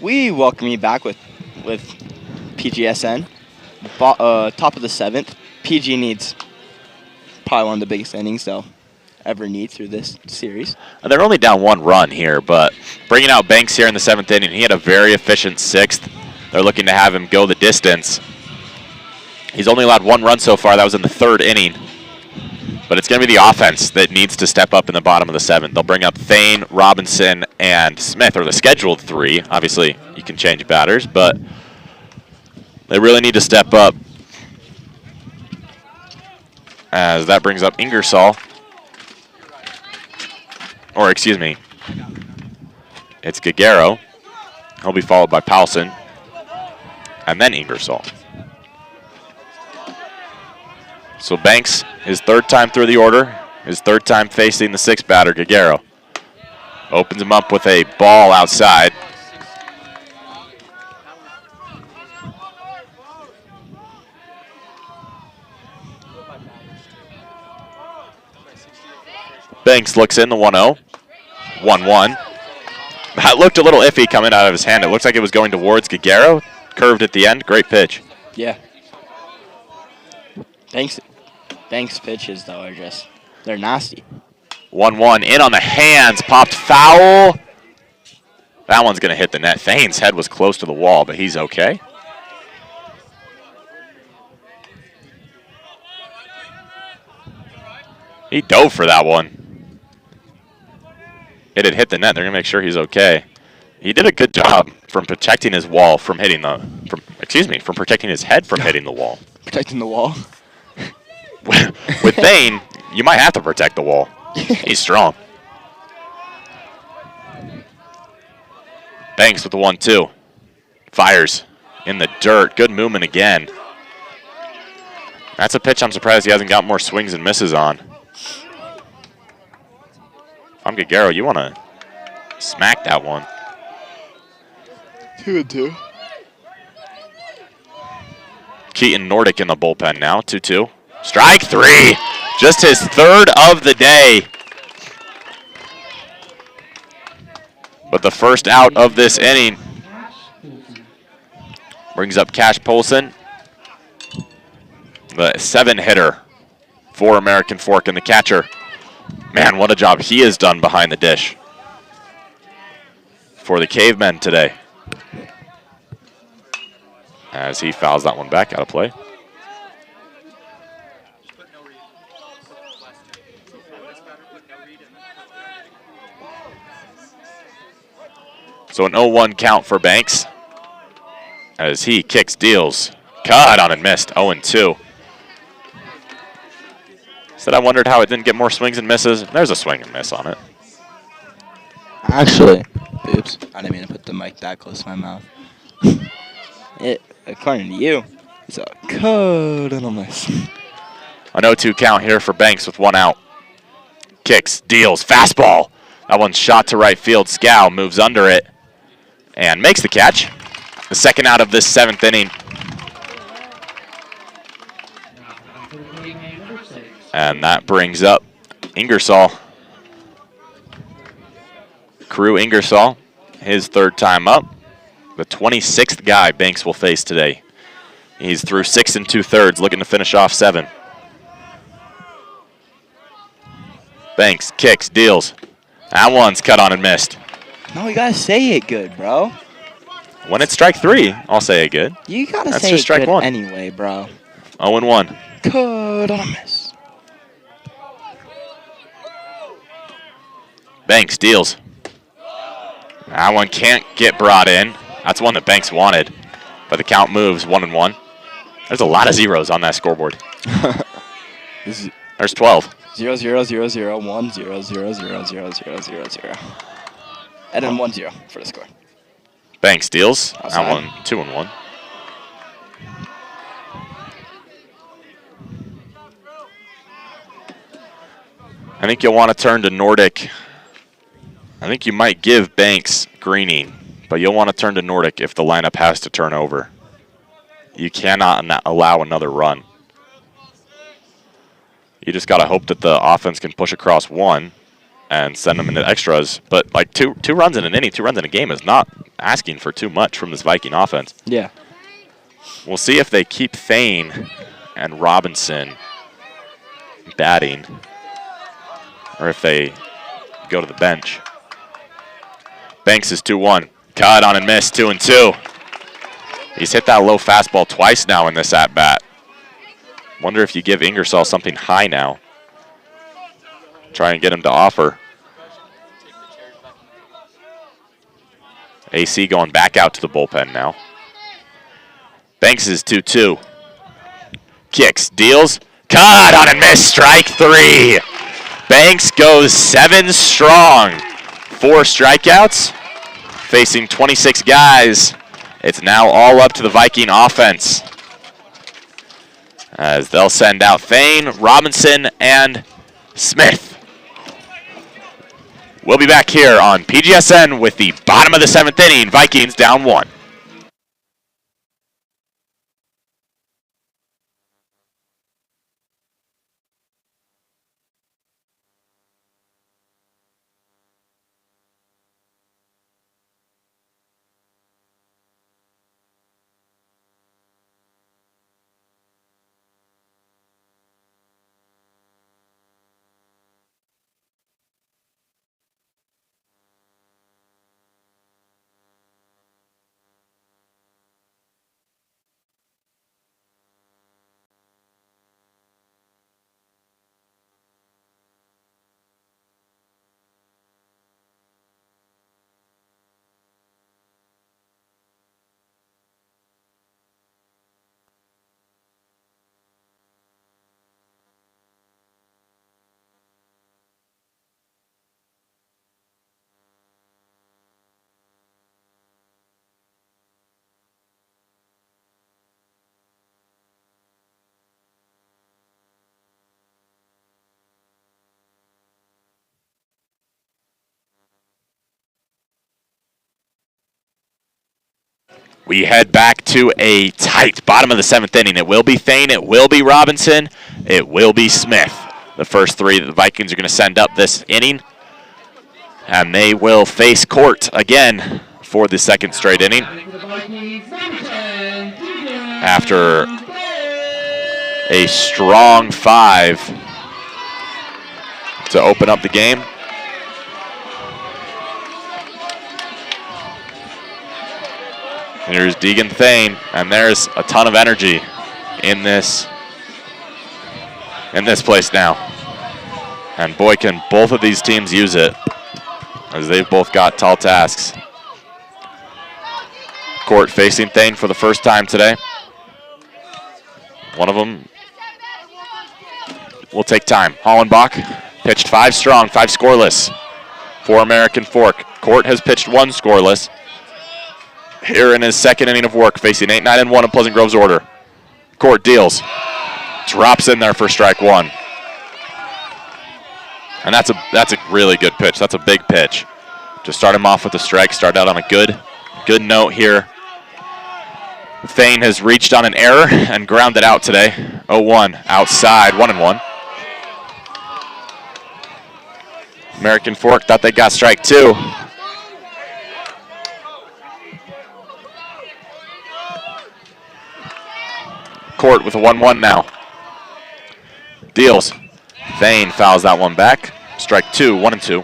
We welcome you back with PGSN. Top of the 7th. PG needs probably one of the biggest innings they'll ever need through this series. They're only down 1 run here, but bringing out Banks here in the 7th inning, he had a very efficient 6th. They're looking to have him go the distance. He's only allowed 1 run so far. That was in the 3rd inning. But it's going to be the offense that needs to step up in the bottom of the 7th. They'll bring up Thane, Robinson, and Smith, or the scheduled 3. Obviously, you can change batters, but they really need to step up. As that brings up Ingersoll. Or, excuse me, it's Gagaro. He'll be followed by Paulson. And then Ingersoll. So Banks, his 3rd time through the order, his 3rd time facing the 6th batter, Gagaro. Opens him up with a ball outside. Banks looks in the 1-0. 1-1. That looked a little iffy coming out of his hand. It looks like it was going towards Gagaro. Curved at the end. Great pitch. Yeah. Banks pitches, though, are just, they're nasty. 1-1 in on the hands. Popped foul. That one's going to hit the net. Thane's head was close to the wall, but he's okay. He dove for that one. It had hit the net. They're going to make sure he's okay. He did a good job from protecting his wall from hitting the, from protecting his head from hitting the wall. Protecting the wall. With Thane, you might have to protect the wall. He's strong. Banks with the 1-2. Fires in the dirt. Good movement again. That's a pitch I'm surprised he hasn't got more swings and misses on. If I'm Gagaro, you want to smack that one. 2-2. Keaton Nordic in the bullpen now. 2-2. Strike 3. Just his 3rd of the day. But the first out of this inning brings up Cash Polson, the 7-hitter for American Fork, and the catcher. Man, what a job he has done behind the dish for the Cavemen today. As he fouls that one back out of play. So an 0-1 count for Banks as he kicks, deals, cut on and missed, 0-2. Said I wondered how it didn't get more swings and misses. There's a swing and miss on it. Actually, oops, I didn't mean to put the mic that close to my mouth. It, according to you, it's a cut and a miss. An 0-2 count here for Banks with 1 out. Kicks, deals, fastball. That one's shot to right field. Scow moves under it and makes the catch. The 2nd out of this 7th inning. And that brings up Ingersoll. Crew Ingersoll, his 3rd time up. The 26th guy Banks will face today. He's through 6 2/3, looking to finish off 7. Banks kicks, deals. That one's cut on and missed. No, you gotta say it good, bro. When it's strike 3, I'll say it good. You gotta That's say just it strike good 1. anyway, bro. 0-1. Cut on a miss. Banks deals. That one can't get brought in. That's one that Banks wanted. But the count moves 1-1. There's a lot of zeros on that scoreboard. There's 12. 0 0 0 0 1 0 0 0 0 0 0 0. And then 1-0 for the score. Banks deals. Outside. That one 2-1. I think you'll want to turn to Nordic. I think you might give Banks greening, but you'll want to turn to Nordic if the lineup has to turn over. You cannot allow another run. You just got to hope that the offense can push across 1 and send them into extras. But like two runs in an inning, 2 runs in a game is not asking for too much from this Viking offense. Yeah. We'll see if they keep Thane and Robinson batting, or if they go to the bench. Banks is 2-1. Cut on and missed, 2-2. He's hit that low fastball twice now in this at-bat. Wonder if you give Ingersoll something high now. Try and get him to offer. AC going back out to the bullpen now. Banks is 2-2. Kicks, deals, cut on and missed, strike 3. Banks goes 7 strong. 4 strikeouts, facing 26 guys. It's now all up to the Viking offense, as they'll send out Thane, Robinson, and Smith. We'll be back here on PGSN with the bottom of the 7th inning. Vikings down 1. We head back to a tight bottom of the 7th inning. It will be Thane, it will be Robinson, it will be Smith. The first 3 that the Vikings are going to send up this inning. And they will face Court again for the 2nd straight inning. After a strong 5 to open up the game. Here's Deegan Thane, and there's a ton of energy in this place now. And boy, can both of these teams use it, as they've both got tall tasks. Court facing Thane for the first time today. One of them will take time. Hollenbach pitched 5 strong, 5 scoreless for American Fork. Court has pitched 1 scoreless here in his 2nd inning of work, facing 8-9-1 in Pleasant Grove's order. Court deals, drops in there for strike 1. And that's a really good pitch. That's a big pitch. To start him off with a strike, start out on a good note here. Thane has reached on an error and grounded out today. 0-1 outside, 1-1. American Fork thought they got strike 2. Court with a 1-1 now. Deals. Thane fouls that one back. Strike 2, 1-2.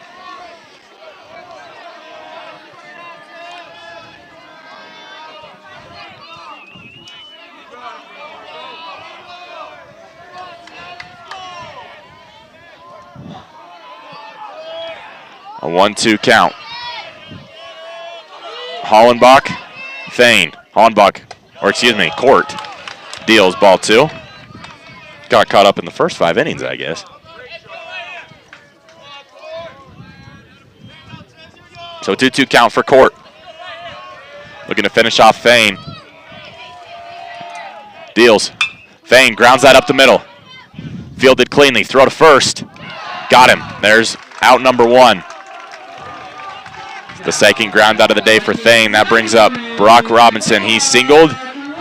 A 1-2 count. Hollenbach, Thane. Hollenbach, or excuse me, Court deals ball 2. Got caught up in the first 5 innings, I guess. So 2-2 count for Court. Looking to finish off Thane. Deals. Thane grounds that up the middle. Fielded cleanly. Throw to first. Got him. There's out number 1. The 2nd ground out of the day for Thane. That brings up Brock Robinson. He singled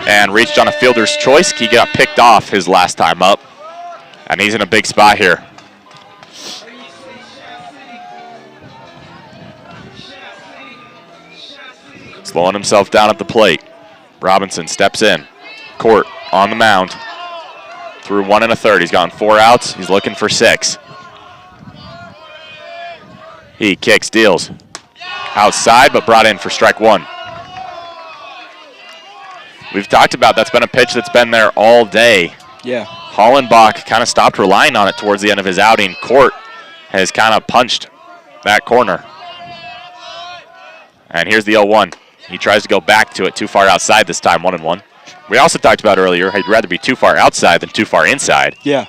and reached on a fielder's choice. He got picked off his last time up, and he's in a big spot here. Slowing himself down at the plate. Robinson steps in. Court on the mound. through 1 1/3. He's gotten 4 outs. He's looking for 6. He kicks, deals. Outside, but brought in for strike 1. We've talked about that's been a pitch that's been there all day. Yeah. Hollenbach kind of stopped relying on it towards the end of his outing. Court has kind of punched that corner. And here's the 0-1. He tries to go back to it, too far outside this time, 1-1. We also talked about earlier, he'd rather be too far outside than too far inside. Yeah.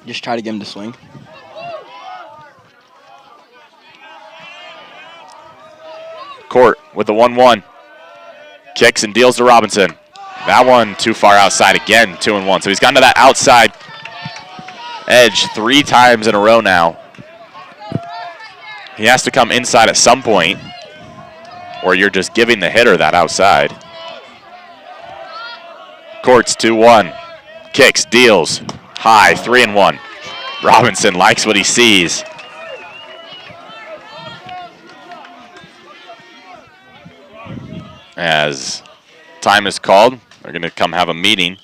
Just try to get him to swing. Court with the 1-1. Kicks and deals to Robinson. That one too far outside again, 2-1. So he's gotten to that outside edge 3 times in a row now. He has to come inside at some point, or you're just giving the hitter that outside. Court's 2-1. Kicks, deals, high, 3-1. Robinson likes what he sees. As time is called, they're going to come have a meeting.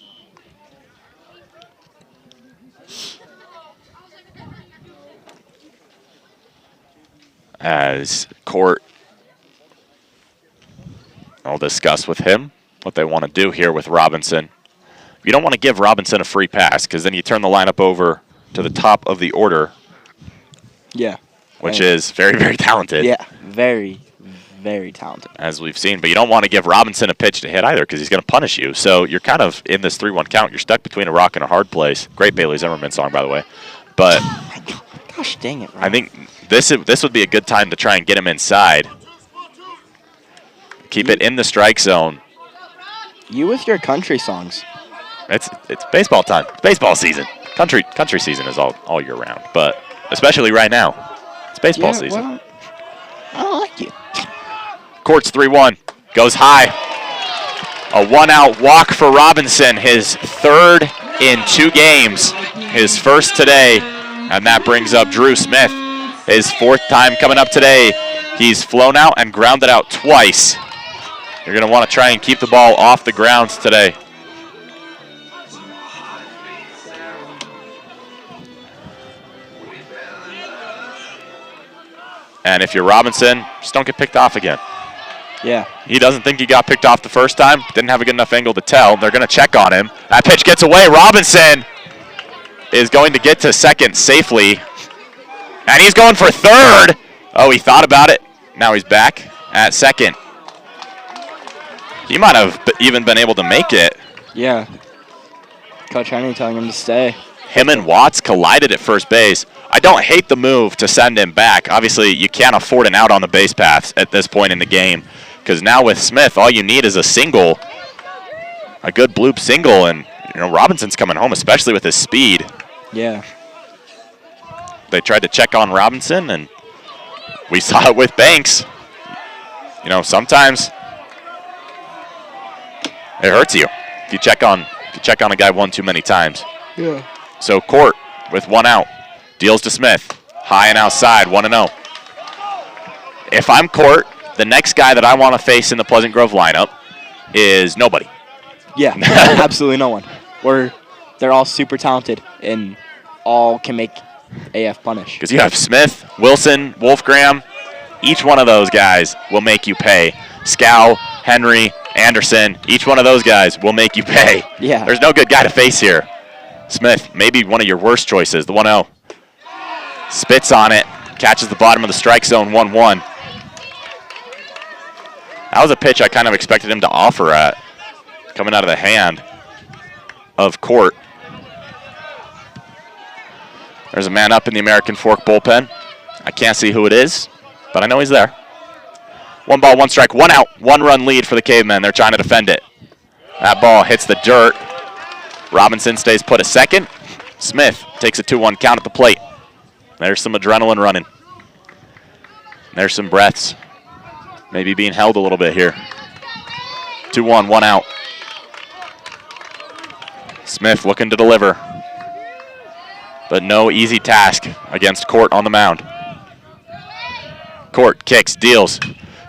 As Court, I'll discuss with him what they want to do here with Robinson. You don't want to give Robinson a free pass because then you turn the lineup over to the top of the order. Yeah. Which is very, very talented. Yeah, very, very talented. As we've seen. But you don't want to give Robinson a pitch to hit either because he's going to punish you. So you're kind of in this 3-1 count. You're stuck between a rock and a hard place. Great Bailey Zimmerman song, by the way. But gosh dang it, Rob. I think this would be a good time to try and get him inside. Keep it in the strike zone. You with your country songs. It's baseball time. It's baseball season. Country season is all year round, but especially right now, it's baseball season. Well, I don't like you. Court's 3-1, goes high. A 1-out walk for Robinson, his 3rd in 2 games, his 1st today, and that brings up Drew Smith, his 4th time coming up today. He's flown out and grounded out twice. You're going to want to try and keep the ball off the ground today. And if you're Robinson, just don't get picked off again. Yeah. He doesn't think he got picked off the first time. Didn't have a good enough angle to tell. They're going to check on him. That pitch gets away. Robinson is going to get to second safely. And he's going for 3rd. Oh, he thought about it. Now he's back at second. He might have even been able to make it. Yeah. Coach Henry telling him to stay. Him and Watts collided at first base. I don't hate the move to send him back. Obviously, you can't afford an out on the base paths at this point in the game because now with Smith, all you need is a single, a good bloop single, and Robinson's coming home, especially with his speed. Yeah. They tried to check on Robinson, and we saw it with Banks. Sometimes it hurts you if you check on a guy one too many times. Yeah. So Court with 1 out. Deals to Smith. High and outside, 1-0. If I'm Court, the next guy that I want to face in the Pleasant Grove lineup is nobody. Yeah, absolutely no one. They're all super talented and all can make AF punish. Because you have Smith, Wilson, Wolfgram. Each one of those guys will make you pay. Scow, Henry, Anderson, each one of those guys will make you pay. Yeah. There's no good guy to face here. Smith, maybe one of your worst choices, the 1-0. Spits on it, catches the bottom of the strike zone, 1-1. That was a pitch I kind of expected him to offer at, coming out of the hand of Court. There's a man up in the American Fork bullpen. I can't see who it is, but I know he's there. 1 ball, 1 strike, 1 out, 1-run lead for the Cavemen. They're trying to defend it. That ball hits the dirt. Robinson stays put at second. Smith takes a 2-1 count at the plate. There's some adrenaline running. There's some breaths. Maybe being held a little bit here. 2-1, 1 out. Smith looking to deliver. But no easy task against Court on the mound. Court kicks, deals.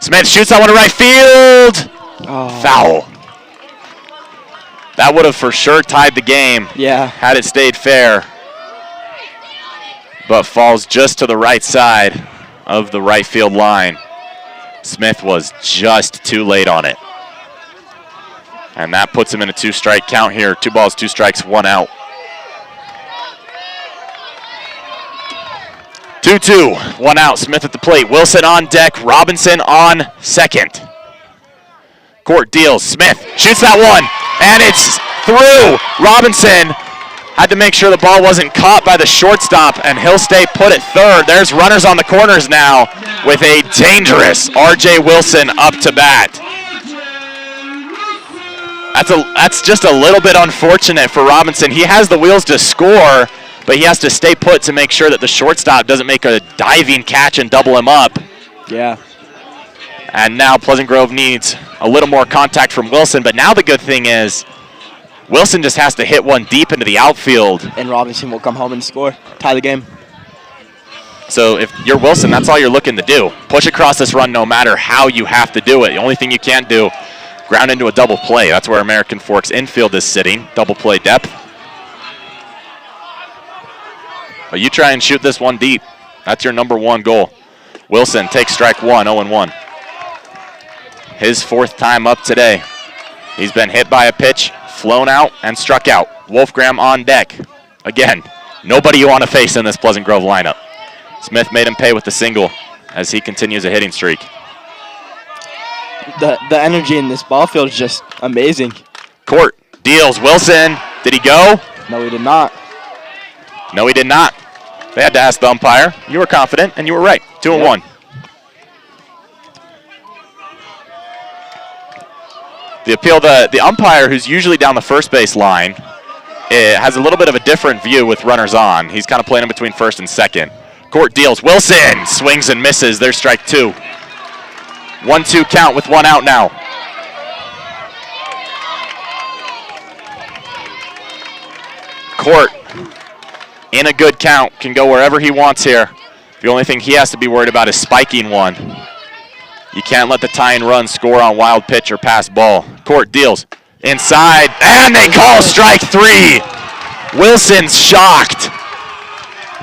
Smith shoots that one to right field. Oh. Foul. That would have for sure tied the game Yeah. had it stayed fair. But falls just to the right side of the right field line. Smith was just too late on it. And that puts him in a 2-strike count here. 2 balls, 2 strikes, 1 out. 2-2, 1 out. Smith at the plate. Wilson on deck. Robinson on second. Court deals. Smith shoots that one, and it's through. Robinson had to make sure the ball wasn't caught by the shortstop, and he'll stay put at third. There's runners on the corners now with a dangerous R.J. Wilson up to bat. That's just a little bit unfortunate for Robinson. He has the wheels to score, but he has to stay put to make sure that the shortstop doesn't make a diving catch and double him up. Yeah. And now Pleasant Grove needs a little more contact from Wilson, but now the good thing is Wilson just has to hit one deep into the outfield. And Robinson will come home and score. Tie the game. So if you're Wilson, that's all you're looking to do. Push across this run no matter how you have to do it. The only thing you can't do, ground into a double play. That's where American Forks infield is sitting, double play depth. But you try and shoot this one deep. That's your number 1 goal. Wilson takes strike 1, 0-1. His 4th time up today. He's been hit by a pitch, flown out, and struck out. Wolfgram on deck. Again, nobody you want to face in this Pleasant Grove lineup. Smith made him pay with the single as he continues a hitting streak. The energy in this ball field is just amazing. Court deals. Wilson, did he go? No, we did not. No, he did not. They had to ask the umpire. You were confident, and you were right. 2-1. The appeal, the umpire, who's usually down the first base line, has a little bit of a different view with runners on. He's kind of playing in between first and second. Court deals. Wilson swings and misses. There's strike 2. 1-2 count with 1 out now. Court, in a good count, can go wherever he wants here. The only thing he has to be worried about is spiking one. You can't let the tying run score on wild pitch or pass ball. Court deals inside, and they call strike 3. Wilson's shocked.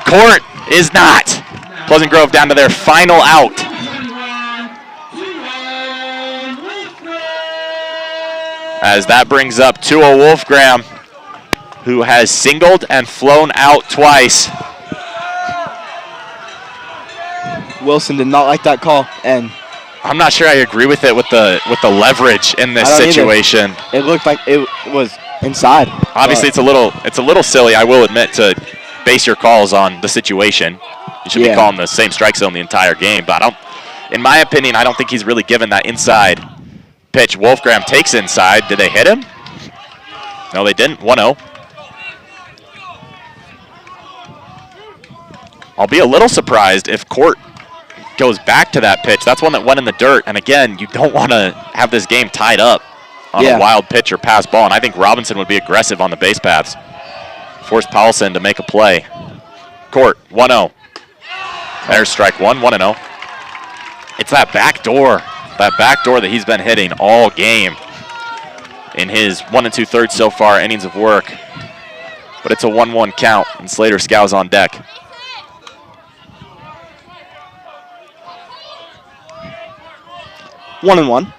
Court is not. Pleasant Grove down to their final out. As that brings up 2-0 Wolfgram, who has singled and flown out twice. Wilson did not like that call, and I'm not sure I agree with it with the leverage in this I don't either. situation. it looked like it was inside. Obviously, it's a little silly, I will admit, to base your calls on the situation. You should be Yeah. calling the same strike zone the entire game. But in my opinion, I don't think he's really given that inside pitch. Wolfgram takes inside. Did they hit him? No, they didn't. 1-0. I'll be a little surprised if Court goes back to that pitch. That's one that went in the dirt. And again, you don't want to have this game tied up on a wild pitch or pass ball. And I think Robinson would be aggressive on the base paths. Force Paulson to make a play. Court, 1-0. There's strike 1, 1-0. It's that back door that he's been hitting all game in his 1 2/3 so far innings of work. But it's a 1-1 count, and Slater Scows on deck. One and one.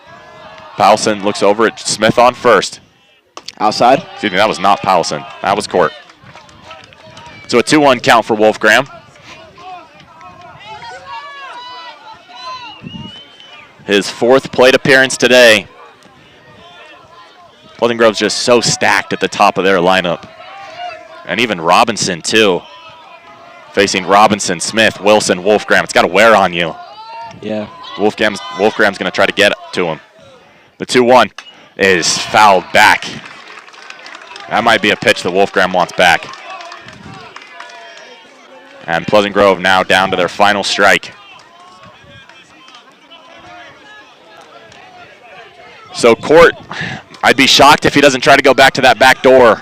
Powelson looks over at Smith on first. Outside. Excuse me, that was not Powelson. That was Court. So a 2-1 count for Wolfgram. His 4th plate appearance today. Pleasant Grove's just so stacked at the top of their lineup. And even Robinson, too. Facing Robinson, Smith, Wilson, Wolfgram. It's got to wear on you. Yeah. Wolfgram's going to try to get to him. The 2-1 is fouled back. That might be a pitch that Wolfgram wants back. And Pleasant Grove now down to their final strike. So Court, I'd be shocked if he doesn't try to go back to that back door.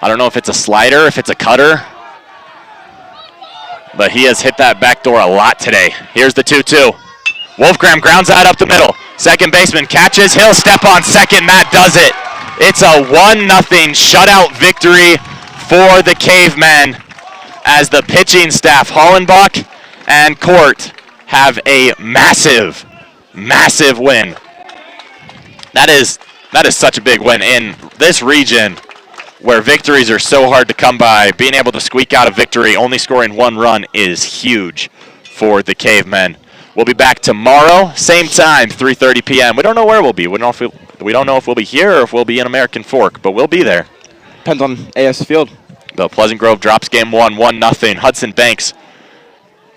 I don't know if it's a slider, if it's a cutter, but he has hit that back door a lot today. Here's the 2-2. Wolfgram grounds out up the middle. Second baseman catches. He'll step on second. Matt does it. It's a 1-0 shutout victory for the Cavemen as the pitching staff, Hollenbach and Court, have a massive, massive win. That is such a big win in this region where victories are so hard to come by. Being able to squeak out a victory, only scoring 1 run, is huge for the Cavemen. We'll be back tomorrow, same time, 3:30 p.m. We don't know where we'll be. We don't know if we'll be here or if we'll be in American Fork, but we'll be there. Depends on AS Field. The Pleasant Grove drops game 1, 1-0. Hudson Banks,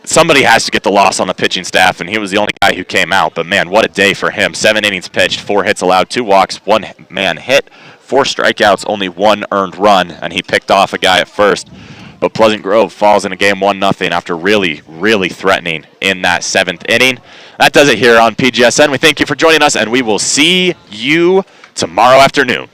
somebody has to get the loss on the pitching staff, and he was the only guy who came out. But, man, what a day for him. 7 innings pitched, 4 hits allowed, 2 walks, 1 man hit, 4 strikeouts, only 1 earned run, and he picked off a guy at first. But Pleasant Grove falls in a game 1-0 after really, really threatening in that 7th inning. That does it here on PGSN. We thank you for joining us, and we will see you tomorrow afternoon.